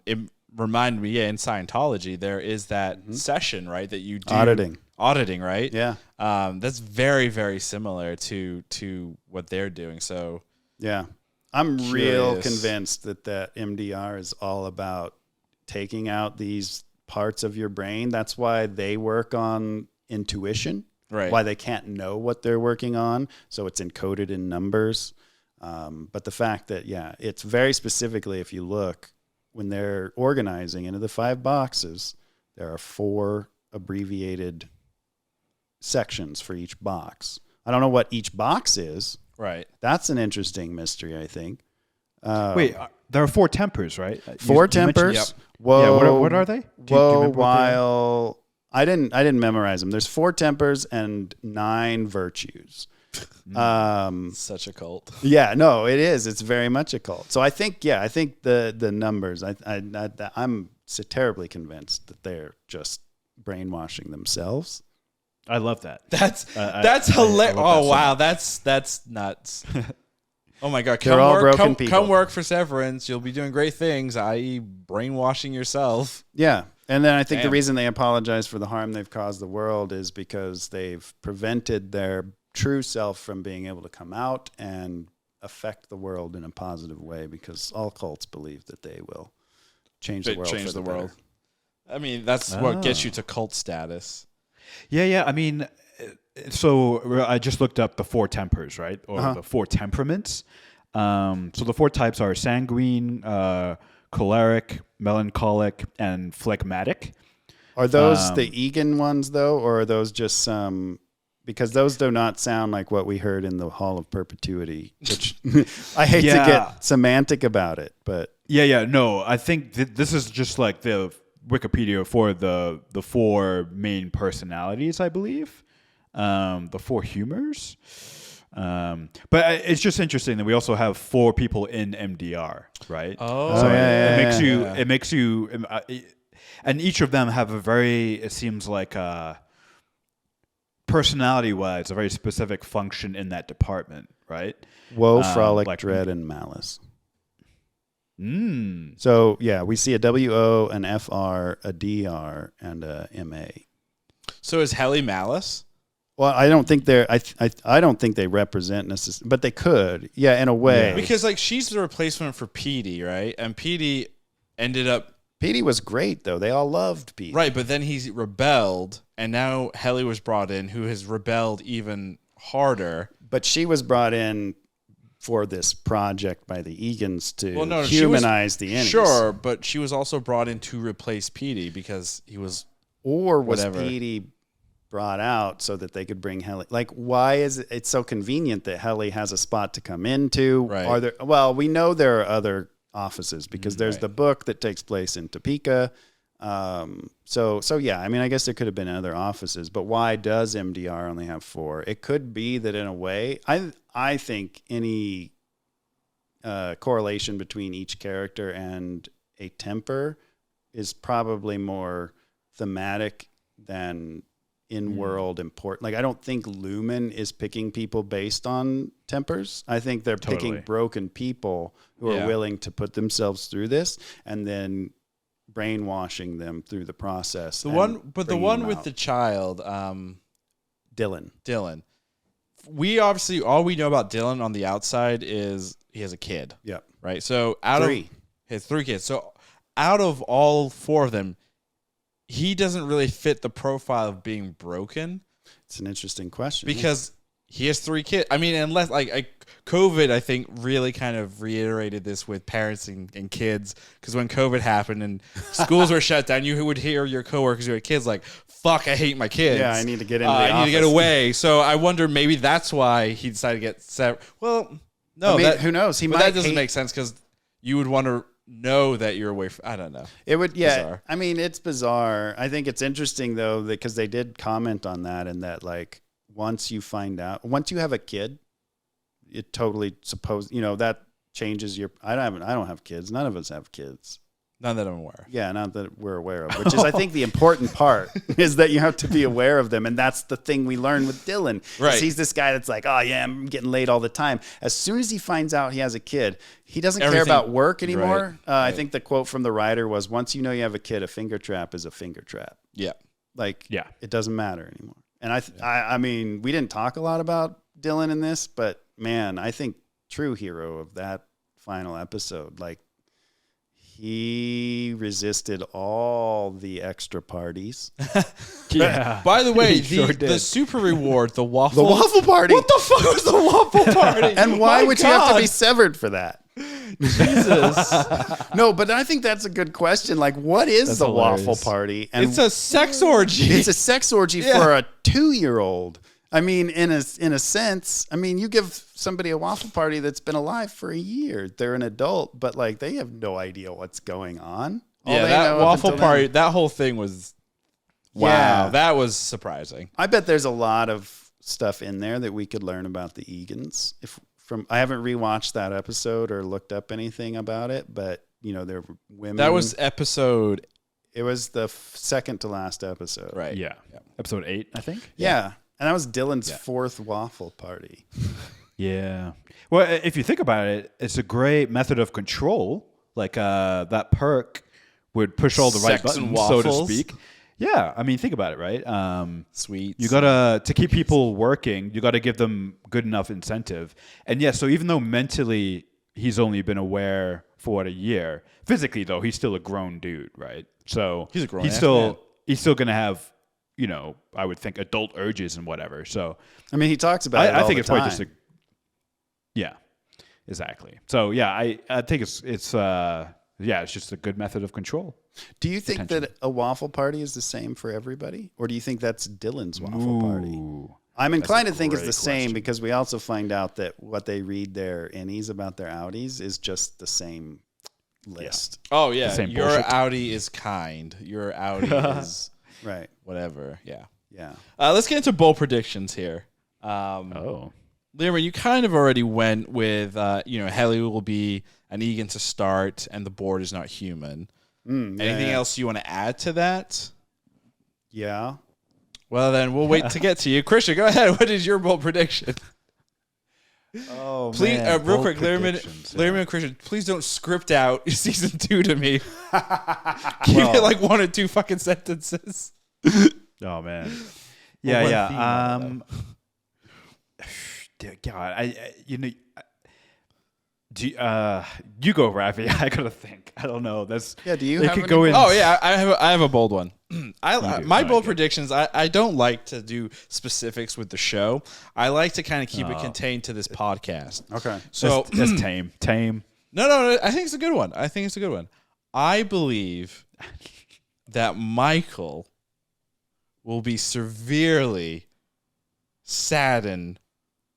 It reminded me, in Scientology, there is that session, right, that you do auditing, right? Yeah. That's very, very similar to what they're doing. So yeah, I'm real convinced that MDR is all about taking out these parts of your brain. That's why they work on intuition, right? Why they can't know what they're working on. So it's encoded in numbers. But the fact that, it's very specifically, if you look, when they're organizing into the 5 boxes, there are 4 abbreviated sections for each box. I don't know what each box is. Right. That's an interesting mystery, I think. Wait, there are 4 tempers, right? 4 tempers. Yep. Whoa. Yeah, what are they? Do you remember while I didn't memorize them. There's 4 tempers and 9 virtues. Such a cult. Yeah, no, it is. It's very much a cult. So I think the numbers. I'm terribly convinced that they're just brainwashing themselves. I love that. That's hilarious. Oh wow, that's nuts. Oh my God, come work for Severance. You'll be doing great things, i.e., brainwashing yourself. Yeah. And then I think the reason they apologize for the harm they've caused the world is because they've prevented their true self from being able to come out and affect the world in a positive way, because all cults believe that they will change the world for the world. I mean, that's what gets you to cult status. Yeah. I mean, so I just looked up the 4 tempers, right? Or the 4 temperaments. So the 4 types are sanguine, choleric, melancholic, and phlegmatic. Are those the Egan ones, though, or are those just some... Because those do not sound like what we heard in the Hall of Perpetuity, which I hate to get semantic about it, but... Yeah, no, I think this is just like the Wikipedia for the 4 main personalities, I believe. The 4 humors. But it's just interesting that we also have 4 people in MDR, right? Oh, so it makes you, and each of them have a very, it seems like, personality-wise, a very specific function in that department, right? Woe, frolic, dread, and malice. So, we see a WO, an FR, a DR, and a MA. So is Helly Malice? Well, I don't think they're. I don't think they represent necessarily, but they could. Yeah, in a way. Yeah. Because like she's the replacement for Petey, right? And Petey ended up. Petey was great though. They all loved Petey. Right, but then he rebelled, and now Helly was brought in, who has rebelled even harder. But she was brought in for this project by the Egans to humanize the enemies. Sure, but she was also brought in to replace Petey because he was. Or was Petey brought out so that they could bring Helly? Like, why is it so convenient that Helly has a spot to come into? Right. Are there? Well, we know there are other offices because there's the book that takes place in Topeka. So yeah, I mean, I guess there could have been other offices, but why does MDR only have 4? It could be that in a way, I think any correlation between each character and a temper is probably more thematic than in-world important. Like, I don't think Lumen is picking people based on tempers. I think they're picking broken people who are willing to put themselves through this and then brainwashing them through the process. The one with the child, Dylan. We obviously, all we know about Dylan on the outside is he has a kid. Yep. Right? So Three. His 3 kids. So out of all 4 of them, he doesn't really fit the profile of being broken. It's an interesting question. Because he has 3 kids. I mean, unless COVID, I think, really kind of reiterated this with parents and kids. Because when COVID happened and schools were shut down, you would hear your coworkers who had kids like, "Fuck, I hate my kids. Yeah, I need to get into the I need to get office." away." So I wonder maybe that's why he decided to get set. Well, no, I mean, who knows? But that doesn't make sense because you would want to know that you're away from. I don't know. It would, yeah. Bizarre. I mean, it's bizarre. I think it's interesting though because they did comment on that and that like once you have a kid, it totally that changes your. I don't have kids. None of us have kids. None that I'm aware of. Yeah, not that we're aware of, which is I think the important part is that you have to be aware of them. And that's the thing we learn with Dylan. Right. He's this guy that's like, oh yeah, I'm getting laid all the time. As soon as he finds out he has a kid, he doesn't care about work anymore. Right. I think the quote from the writer was, once you know you have a kid, a finger trap is a finger trap. Yeah. It doesn't matter anymore. And I mean, we didn't talk a lot about Dylan in this, but man, I think true hero of that final episode, like, he resisted all the extra parties. Yeah. By the way, He sure the did. super reward, the waffle. The waffle party. What the fuck was the waffle party? And why My would you have to be God. severed for that? Jesus? No, but I think that's a good question. Like, what is That's the hilarious. waffle party? And It's a sex orgy. it's a sex orgy for a 2-year-old. I mean, in a sense, I mean, you give somebody a waffle party that's been alive for a year. They're an adult, but like they have no idea what's going on. All Yeah, they that know up waffle until party, then- that whole thing was, wow, Yeah. that was surprising. I bet there's a lot of stuff in there that we could learn about the Egans. I haven't rewatched that episode or looked up anything about it, but there were women. That was episode, It was the second to last episode. right. Yeah. Episode 8, I think. Yeah. And that was Dylan's 4th waffle party. Yeah. Well, if you think about it, it's a great method of control. Like that perk would push all the right Sex and buttons, so to waffles. speak. Yeah. I mean, think about it, right? Sweet. You gotta, to keep people working, you gotta give them good enough incentive. And yeah, so even though mentally he's only been aware for a year, physically though, he's still a grown dude, right? So He's a grown he's ass still man. he's still gonna have, I would think adult urges and whatever. So I mean, he talks about it all I think the it's probably time. just yeah, exactly. So yeah, I think it's just a good method of control. Do you think that a waffle party is the same for everybody? Or do you think that's Dylan's waffle party? Ooh. I'm inclined to think it's great the same question. because we also find out that what they read their innies about their outies is just the same list. Oh, yeah. same Your bullshit. Audi is kind. Your Audi is Right. whatever. Yeah. Yeah. Let's get into bold predictions here. Oh. Lyra, you kind of already went with, Helly will be an Egan to start and the board is not human. Anything else you want to add to that? Yeah. Well, then we'll wait to get to you. Christian, go ahead. What is your bold prediction? Oh, Please, real quick, Larry and Christian, please don't script out season 2 to me. Keep it like 1 or 2 fucking sentences. Oh man. one Yeah. theme, Dear God, you go, Ravi. I gotta think. I don't know. That's Yeah, do you it have could any go in. Oh yeah, I have a bold one. My do. bold Okay. predictions. I don't like to do specifics with the show. I like to kind of keep it contained to this podcast. Okay. So That's tame. no. I think it's a good one. I believe that Michael will be severely saddened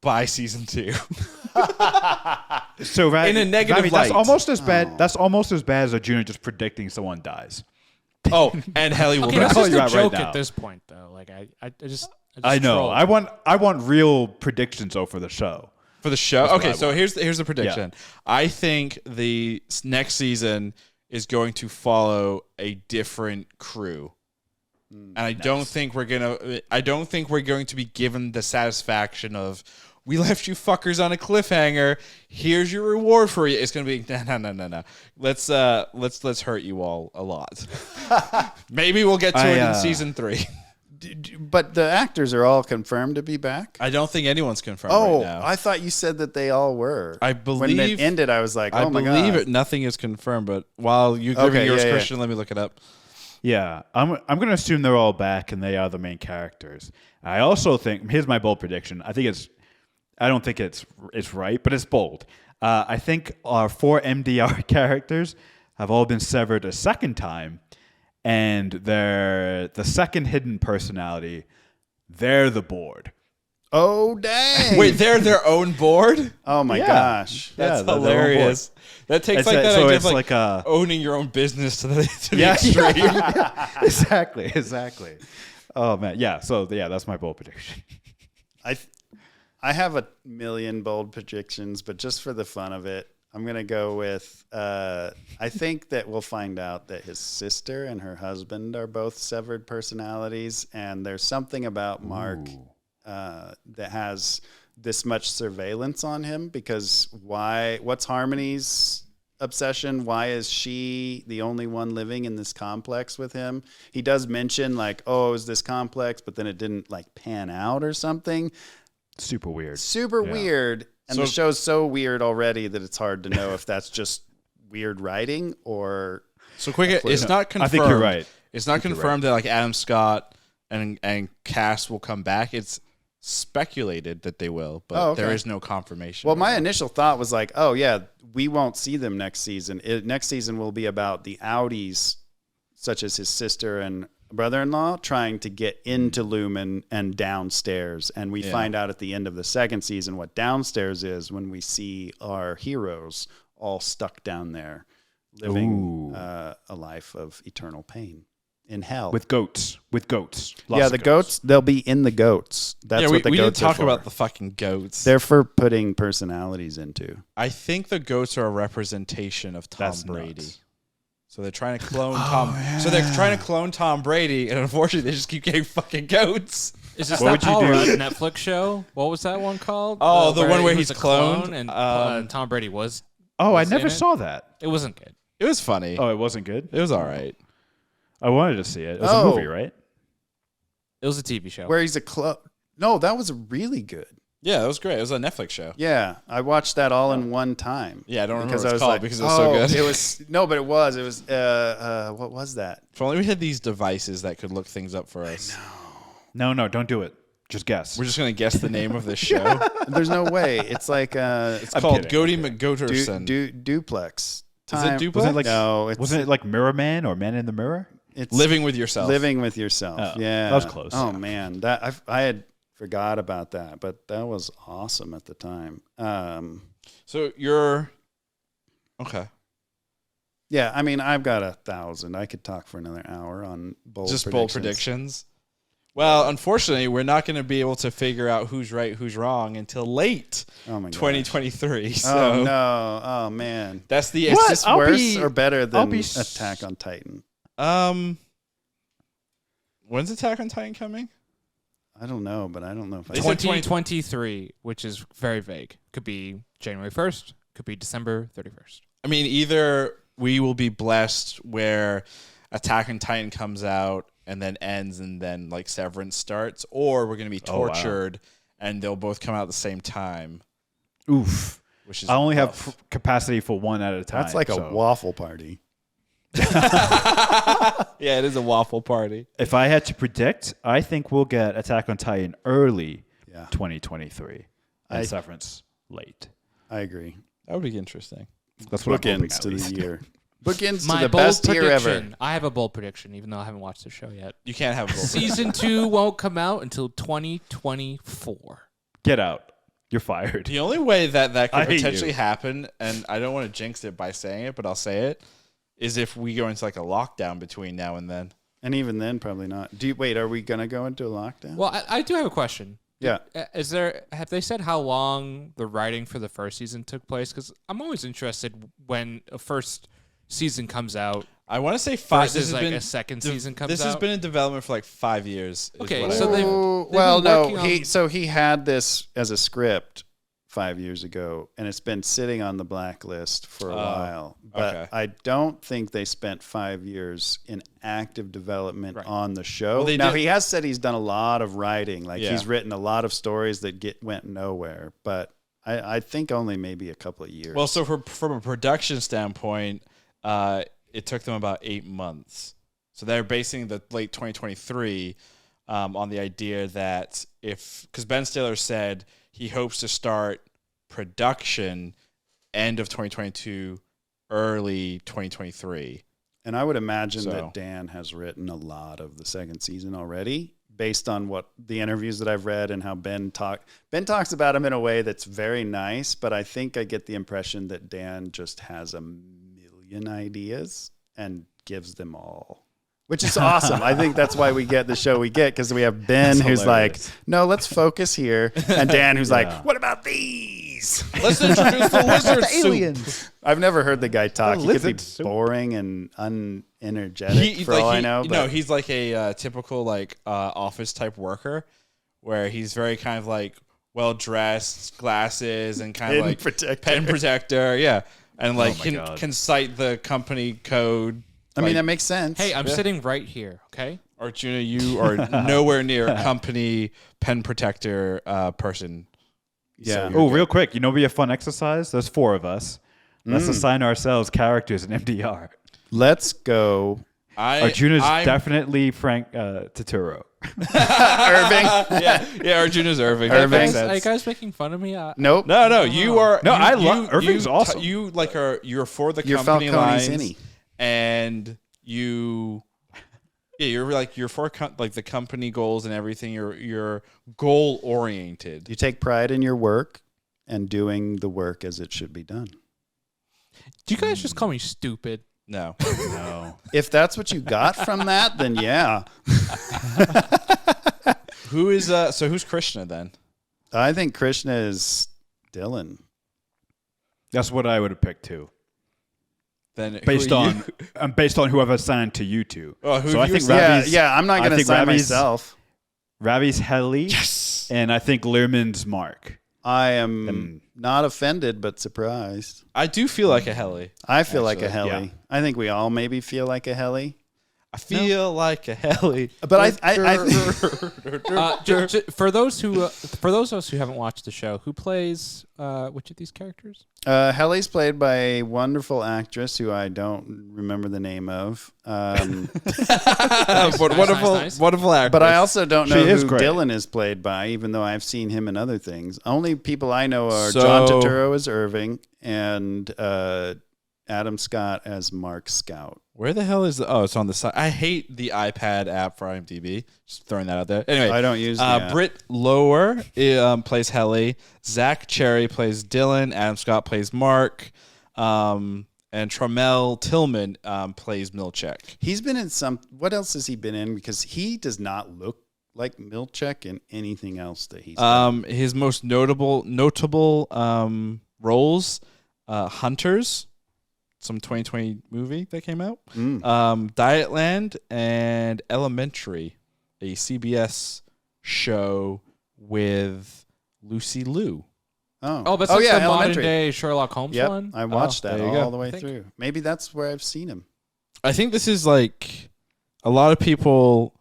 by season 2. So In a negative Ravi, light. that's almost as bad. That's almost as bad as a junior just predicting someone dies. Oh, and Helly will Okay, die. that's call just you a out right joke now. at this point, though. Like I just I know. troll. I want real predictions though for the show. For the show? what Okay, I so want. here's the prediction. I think the next season is going to follow a different crew. And I don't think we're going to be given the satisfaction of we left you fuckers on a cliffhanger. Here's your reward for you. It's going to be no. Let's hurt you all a lot. Maybe we'll get to it in season 3. But the actors are all confirmed to be back. I don't think anyone's confirmed Oh, right now. I thought you said that they all were. I when it believe- ended, I was like, I oh my believe god. it. Nothing is confirmed. But while you giving Okay, yours, yeah, yeah. Christian, let me look it up. Yeah, I'm going to assume they're all back and they are the main characters. I also think, here's my bold prediction. I don't think it's right, but it's bold. I think our 4 MDR characters have all been severed a second time, and they're the second hidden personality. They're the board. Oh dang! Wait, they're their own board? Oh my Yeah. gosh! That's they're their own hilarious. That takes It's like a- that so idea it's of like a- owning your own business to the Yeah, extreme. exactly. Oh man, yeah. So yeah, that's my bold prediction. I have a million bold predictions, but just for the fun of it, I'm gonna go with. I think that we'll find out that his sister and her husband are both severed personalities, and there's something about Mark that has this much surveillance on him. Because why? What's Harmony's obsession? Why is she the only one living in this complex with him? He does mention like, oh, is this complex, but then it didn't like pan out or something. Super weird. Super weird. And the show's so weird already that it's hard to know if that's just weird writing or. So quick, it's not confirmed. I think you're right. It's not confirmed that like Adam Scott and cast will come back. It's speculated that they will, but there is no confirmation. Well, my initial thought was like, oh yeah, we won't see them next season. Next season will be about the outies, such as his sister and brother-in-law, trying to get into Lumen and downstairs. And we find out at the end of the second season what downstairs is when we see our heroes all stuck down there, living a life of eternal pain in hell. With goats. Lots Yeah, of the goats, they'll be in the goats. That's what the we didn't goats talk are for. about the fucking goats. They're for putting personalities into. I think the goats are a representation of Tom That's Brady. nuts. So they're trying to clone Tom. So they're trying to clone Tom Brady, and unfortunately, they just keep getting fucking goats. Is this What that would you Paul do? Rudd Netflix show? What was that one called? Oh, the one where he he's was a clone cloned? and Tom Brady was. Oh, I Was never in it? saw that. It wasn't good. It was funny. Oh, it wasn't good? It was all right. I wanted to see it. It was Oh. a movie, right? It was a TV show. Where he's a No, that was really good. Yeah, it was great. It was a Netflix show. Yeah, I watched that all in one time. Yeah, I don't remember because what I it's was called like, because it was so good. It was no, but it was what was that? If only we had these devices that could look things up for us. No, don't do it. Just guess. We're just gonna guess the name of this show. There's no way. It's like It's I'm called kidding. Goaty McGoterson. duplex. Is it duplex? Wasn't it like No, it's wasn't it like Mirror Man or Man in the Mirror? it's Living with yourself. living with yourself. Oh, Yeah, that was close. Oh man, that I had forgot about that, but that was awesome at the time. So you're okay. Yeah, I mean, I've got 1,000. I could talk for another hour on bold Predictions. Well, unfortunately, we're not going to be able to figure out who's right, who's wrong until late Oh my god. 2023. So Oh no! Oh man. that's the Is this I'll worse be- or better than be Attack on Titan? When's Attack on Titan coming? I don't know, but I don't know if I. They said 2023, which is very vague. Could be January 1st. Could be December 31st. I mean, either we will be blessed where Attack on Titan comes out and then ends and then like Severance starts, or we're going to be Oh, wow. tortured and they'll both come out at the same time, Oof. which is I only rough. have capacity for one at a time. That's like a so waffle party. Yeah, it is a waffle party. If I had to predict, I think we'll get Attack on Titan early Yeah, 2023 and I- Severance late. I agree. That would be interesting. That's what I'm hoping Bookends at to least. the year. Bookends to My the bold best year ever. prediction. I have a bold prediction, even though I haven't watched the show yet. You can't have both. Season 2 won't come out until 2024. Get out. You're fired. The only way that I could hate potentially you. happen, and I don't want to jinx it by saying it, but I'll say it, is if we go into like a lockdown between now and then. And even then, probably not. Wait, are we gonna go into a lockdown? Well, I do have a question. Yeah. Have they said how long the writing for the first season took place? Because I'm always interested when a first season comes out I want to say 5. versus This has like been a second season comes This out. has been in development for like 5 years. is Okay, what I so heard. they've well, been no. working on- He had this as a script 5 years ago, and it's been sitting on the blacklist for a while. But okay. I don't think they spent 5 years in active development on the show. Well, now, he has said he's done a lot of writing. Like, Yeah. he's written a lot of stories that went nowhere. But I think only maybe a couple of years. Well, so from a production standpoint, it took them about 8 months. So they're basing the late 2023 on the idea that because Ben Stiller said he hopes to start production end of 2022, early 2023. And I would imagine So- that Dan has written a lot of the second season already, based on what the interviews that I've read and how Ben talks about him in a way that's very nice, but I think I get the impression that Dan just has a million ideas and gives them all, which is awesome. I think that's why we get the show we get, because we have Ben who's hilarious. like, no, let's focus here, and Dan who's like, what about these? Let's introduce the lizard soup. I've never heard the guy talk. The He could be lizard soup. boring and unenergetic for all I know. But No, he's like a typical like office type worker, where he's very kind of like well dressed, glasses, and kind of Pen like protector. pen protector, yeah, and like my God. can cite the company code. I mean, that makes sense. Hey, I'm sitting right here. Okay. Arjuna, you are nowhere near a company pen protector person. yeah. Oh, real quick, be a fun exercise? There's 4 of us. Let's assign ourselves characters in MDR. Let's go. Arjuna's I'm- definitely Frank Turturro. Irving. yeah, Arjuna's Irving. Irving. That makes Are you sense. guys making fun of me? Nope. No, you are. No, you- I love- you- Irving's you awesome. You like you're for the You're company Falcone lines, Zinni. and you're for like the company goals and everything. You're goal oriented. You take pride in your work and doing the work as it should be done. Do you guys just call me stupid? No, No. If that's what you got from that, then yeah. who's Krishna then? I think Krishna is Dylan. That's what I would have picked too. Then who Based are you? on based on whoever signed to you two. Oh, who so have I you think assigned? Yeah, I'm not I going to think sign Ravi's- myself. Ravi's Helly. Yes. And I think Learman's Mark. I am not offended, but surprised. I do feel like a heli. I feel like a Actually, heli. yeah. I think we all maybe feel like a heli. I feel like a heli. But I For those of us who haven't watched the show, who plays which of these characters? Heli's played by a wonderful actress who I don't remember the name of. Wonderful actor. But I also don't know She is who great. Dylan is played by, even though I've seen him in other things. Only people I know are So- John Turturro as Irving and Adam Scott as Mark Scout. Where the hell is it's on the side. I hate the iPad app for IMDb. Just throwing that out there. Anyway, I don't use the app. Britt Lower plays Helly. Zach Cherry plays Dylan. Adam Scott plays Mark. And Trammell Tillman plays Milchek. He's been in some. What else has he been in? Because he does not look like Milchek in anything else that he's done. His most notable roles, Hunters, some 2020 movie that came out, Dietland, and Elementary, a CBS show with Lucy Liu. Oh, that's like yeah, the modern Elementary. day Sherlock Holmes Yep, one. I watched that there you all go. the way I think- through. Maybe that's where I've seen him. I think this is like a lot of people,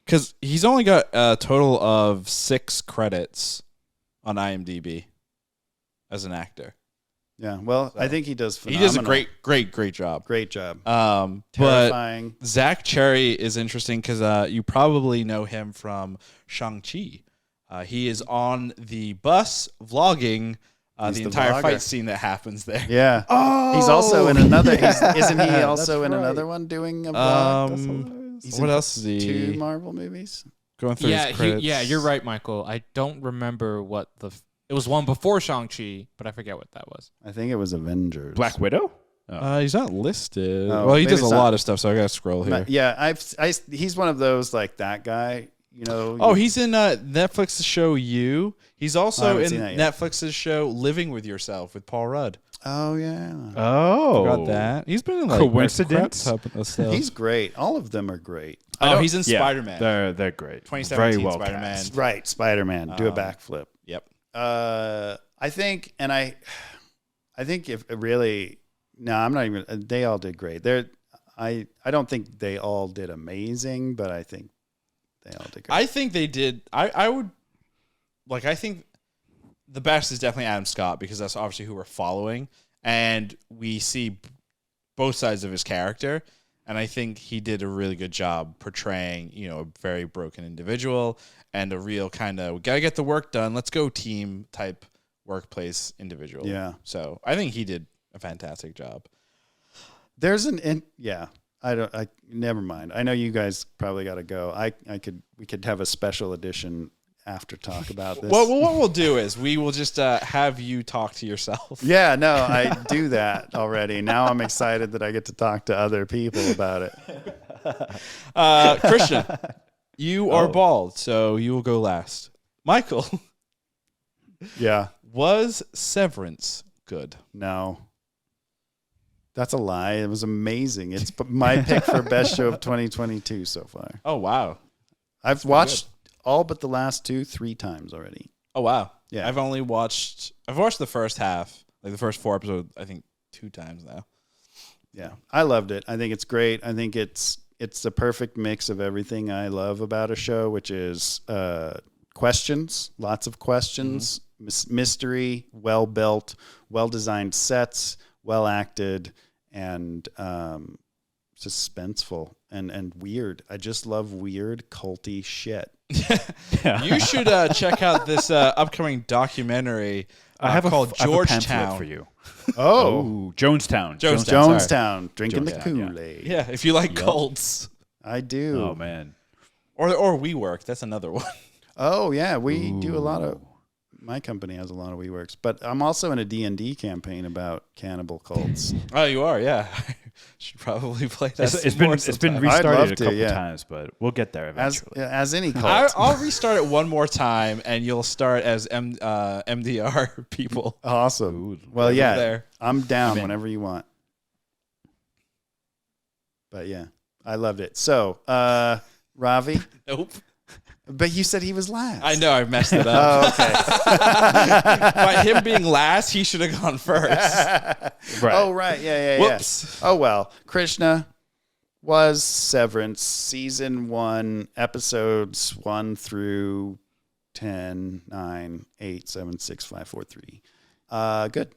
because he's only got a total of 6 credits on IMDb as an actor. Yeah, well, I think he does He phenomenal. does a great job. Great job. But Terrifying. Zach Cherry is interesting because you probably know him from Shang-Chi. He is on the bus vlogging He's the the entire vlogger. fight scene that happens there. Yeah. Oh, He's also in another. Isn't he yeah, also that's in right. another one doing a vlog? He's What in else is he 2 Marvel movies. going through? Yeah, his credits? you're right, Michael. I don't remember what it was one before Shang-Chi, but I forget what that was. I think it was Avengers. Black Widow? He's not listed. Oh, well, he maybe does a it's lot not. of stuff, so I gotta scroll here. Yeah, he's one of those like that guy. You know. Oh, he's in Netflix's show You. He's I also haven't in seen that yet. Netflix's show Living with Yourself with Paul Rudd. Oh yeah. Oh. Got that. He's been in like Coincidence? crap type of stuff. He's great. All of them are great. he's in Yeah, Spider-Man. They're great. 2017 Very well Spider-Man. cast. Right, Spider-Man. Do a backflip. Yep. I I think, and I think if it really, no, I'm not even. They all did great. I don't think they all did amazing, but I think they all did great. I think they did. I would like. I think the best is definitely Adam Scott because that's obviously who we're following, and we see both sides of his character. And I think he did a really good job portraying, a very broken individual and a real kind of, we got to get the work done. Let's go team type workplace individual. Yeah. So I think he did a fantastic job. There's never mind. I know you guys probably got to go. We could have a special edition after talk about this. Well, what we'll do is we will just have you talk to yourself. Yeah, no, I do that already. Now I'm excited that I get to talk to other people about it. Christian, you are bald, so you will go last. Michael. Yeah. Was Severance good? No. That's a lie. It was amazing. It's my pick for best show of 2022 so far. Oh, wow. I've watched all but the last 3 times already. Oh, wow. Yeah. I've watched the first half, like the first 4 episodes, I think 2 times now. Yeah. I loved it. I think it's great. I think it's the perfect mix of everything I love about a show, which is questions, lots of questions, mystery, well-built, well-designed sets, well-acted, and suspenseful and weird. I just love weird, culty shit. You should check out this upcoming documentary I have called I have a pamphlet Georgetown. for you. Oh, Jonestown. Jonestown, drinking the Jonestown, Kool-Aid. Yeah, if you like cults. I do. Oh man. Or WeWork, that's another one. Oh, yeah. We do a lot of... My company has a lot of WeWorks. But I'm also in a D&D campaign about cannibal cults. Oh, you are, yeah. Should probably play that. It's been I'd love restarted a to, couple yeah. times, but we'll get there eventually. As any cult. I'll restart it one more time, and you'll start as MDR people. Awesome. Well, Over yeah. there. I'm down I'm in. whenever you want. But yeah, I loved it. So, Ravi. Nope. But you said he was last. I know, I messed it up. Oh, okay. By him being last, he should have gone first. Right. Oh, right. Yeah. Whoops. Oh, well. Krishna was Severance, season 1, episodes 1 through 10, 9, 8, 7, 6, 5, 4, 3. Good.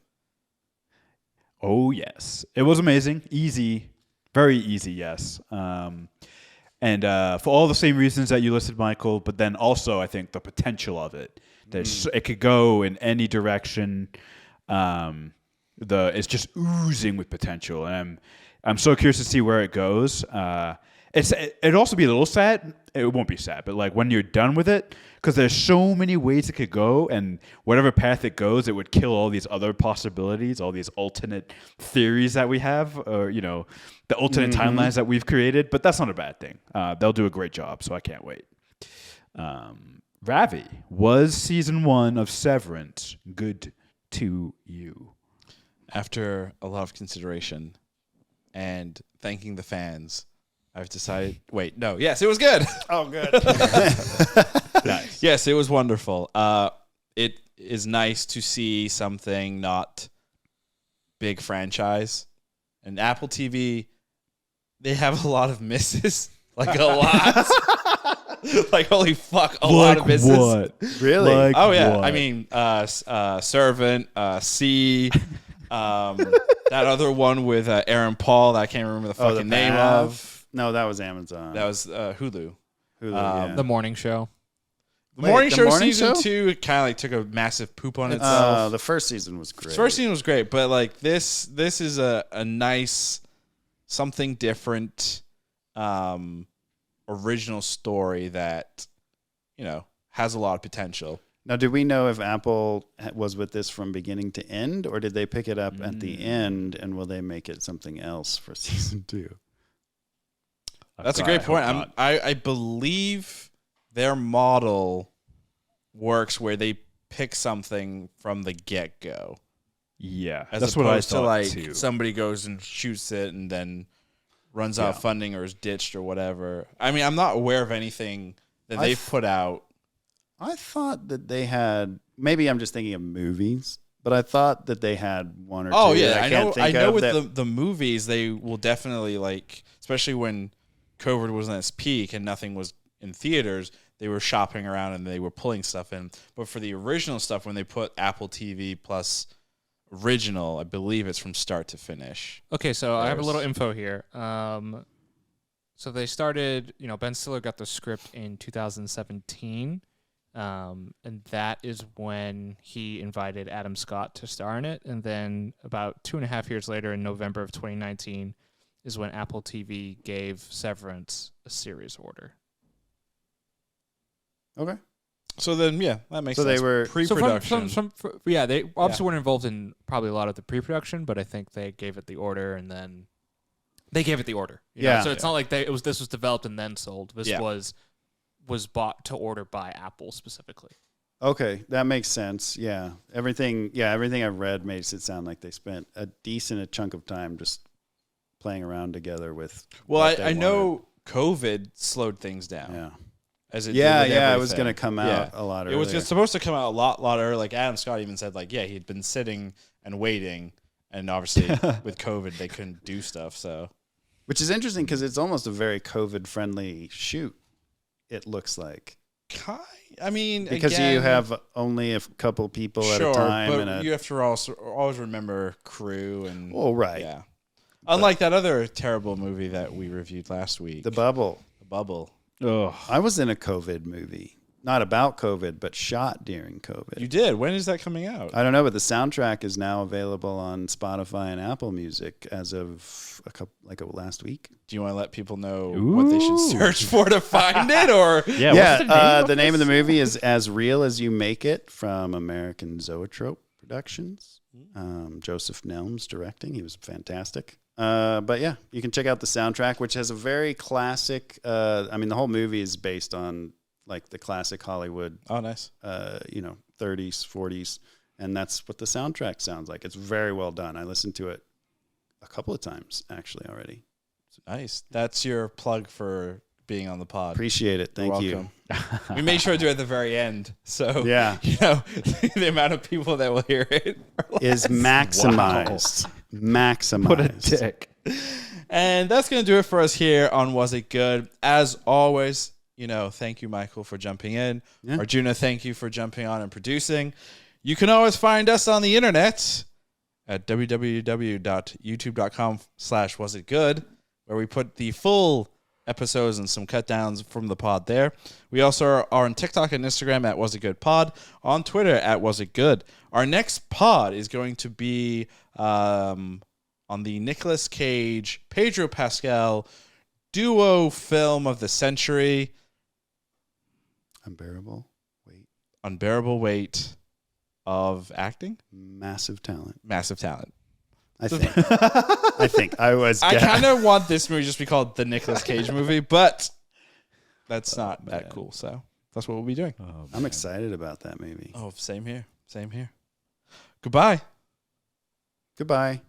Oh yes, it was amazing. Easy, very easy. Yes. And for all the same reasons that you listed, Michael, but then also I think the potential of it. It could go in any direction. It's just oozing with potential, and I'm so curious to see where it goes. It'd also be a little sad. It won't be sad, but like when you're done with it, because there's so many ways it could go, and whatever path it goes, it would kill all these other possibilities, all these alternate theories that we have, or the alternate timelines that we've created. But that's not a bad thing. They'll do a great job, so I can't wait. Ravi, was season 1 of Severance good to you? After a lot of consideration and thanking the fans, I've decided. Wait, no. Yes, it was good. Oh, good. Nice. Yes, it was wonderful. It is nice to see something not big franchise. And Apple TV, they have a lot of misses. Like a lot. Like, holy fuck, a lot of misses. What? Really? Like Oh, yeah. what? I mean, Servant, C, that other one with Aaron Paul that I can't remember the fucking name of. No, that was Amazon. That was Hulu. Hulu, yeah. The morning show. The Wait, morning the show morning season show? 2 kind of like took a massive poop on itself. The first season was great. First season was great, but like this is a nice, something different, original story that has a lot of potential. Now, do we know if Apple was with this from beginning to end, or did they pick it up at the end, and will they make it something else for season 2? That's a great point. I believe their model works where they pick something from the get go. Yeah, As that's opposed what I to thought like too. somebody goes and shoots it and then runs out of funding or is ditched or whatever. I mean, I'm not aware of anything that they've put out I thought that they had. Maybe I'm just thinking of movies, but I thought that they had one or two. Oh yeah, that I can't know. think I know of with that- the movies, they will definitely like, especially when COVID was on its peak and nothing was in theaters. They were shopping around and they were pulling stuff in. But for the original stuff, when they put Apple TV Plus original, I believe it's from start to finish. Okay, so I have a little There's- info here. So they started, Ben Stiller got the script in 2017, and that is when he invited Adam Scott to star in it. And then about 2.5 years later, in November of 2019, is when Apple TV gave Severance a series order. Okay. So then, yeah, that makes So sense. they were- pre-production. They obviously weren't involved in probably a lot of the pre-production, but I think they gave it the order, and then they gave it the order. you know? Yeah. So it's not like this was developed and then sold. This Yeah. was bought to order by Apple specifically. Okay, that makes sense. Yeah, everything I've read makes it sound like they spent a decent chunk of time just playing around together with. Well, what they I know COVID slowed things down. wanted. As it Yeah, did with it was everything. going to come out a lot earlier. It was just supposed to come out a lot earlier. Like Adam Scott even said, like, yeah, he'd been sitting and waiting, and obviously with COVID, they couldn't do stuff. So, Which is interesting because it's almost a very COVID-friendly shoot. It looks like I mean, because again, you have only a couple people at sure, a time, but and you have to also always remember crew and right, yeah. Unlike that other terrible movie that we reviewed last week, The Bubble. The Bubble. Ugh. I was in a COVID movie, not about COVID, but shot during COVID. You did. When is that coming out? I don't know, but the soundtrack is now available on Spotify and Apple Music as of last week. Do you want to let people know what they should search for to find it, or Yeah. The name of the movie is As Real as You Make It from American Zoetrope Productions. Joseph Nelms directing. He was fantastic. But yeah, you can check out the soundtrack, which has a very classic. The whole movie is based on like the classic Hollywood. Oh, nice. 30s, 40s, and that's what the soundtrack sounds like. It's very well done. I listened to it a couple of times actually already. Nice. That's your plug for being on the pod. Appreciate it. Thank You're you. welcome. We made sure to do it at the very end. So, Yeah. the amount of people that will hear it Is maximized. Maximized. What a dick. And that's going to do it for us here on Was It Good? As always, thank you, Michael, for jumping in. Yeah. Arjuna, thank you for jumping on and producing. You can always find us on the internet at www.youtube.com/wasitgood, where we put the full episodes and some cut downs from the pod there. We also are on TikTok and Instagram at Was It Good Pod, on Twitter at Was It Good. Our next pod is going to be on the Nicolas Cage, Pedro Pascal duo film of the century, Unbearable weight. Unbearable Weight of Acting. Massive talent. Massive talent. I think. I was. I kind of want this movie just to be called the Nicolas Cage movie, but that's not that cool. So that's what we'll be doing. I'm excited about that movie. Oh, same here. Same here. Goodbye. Goodbye.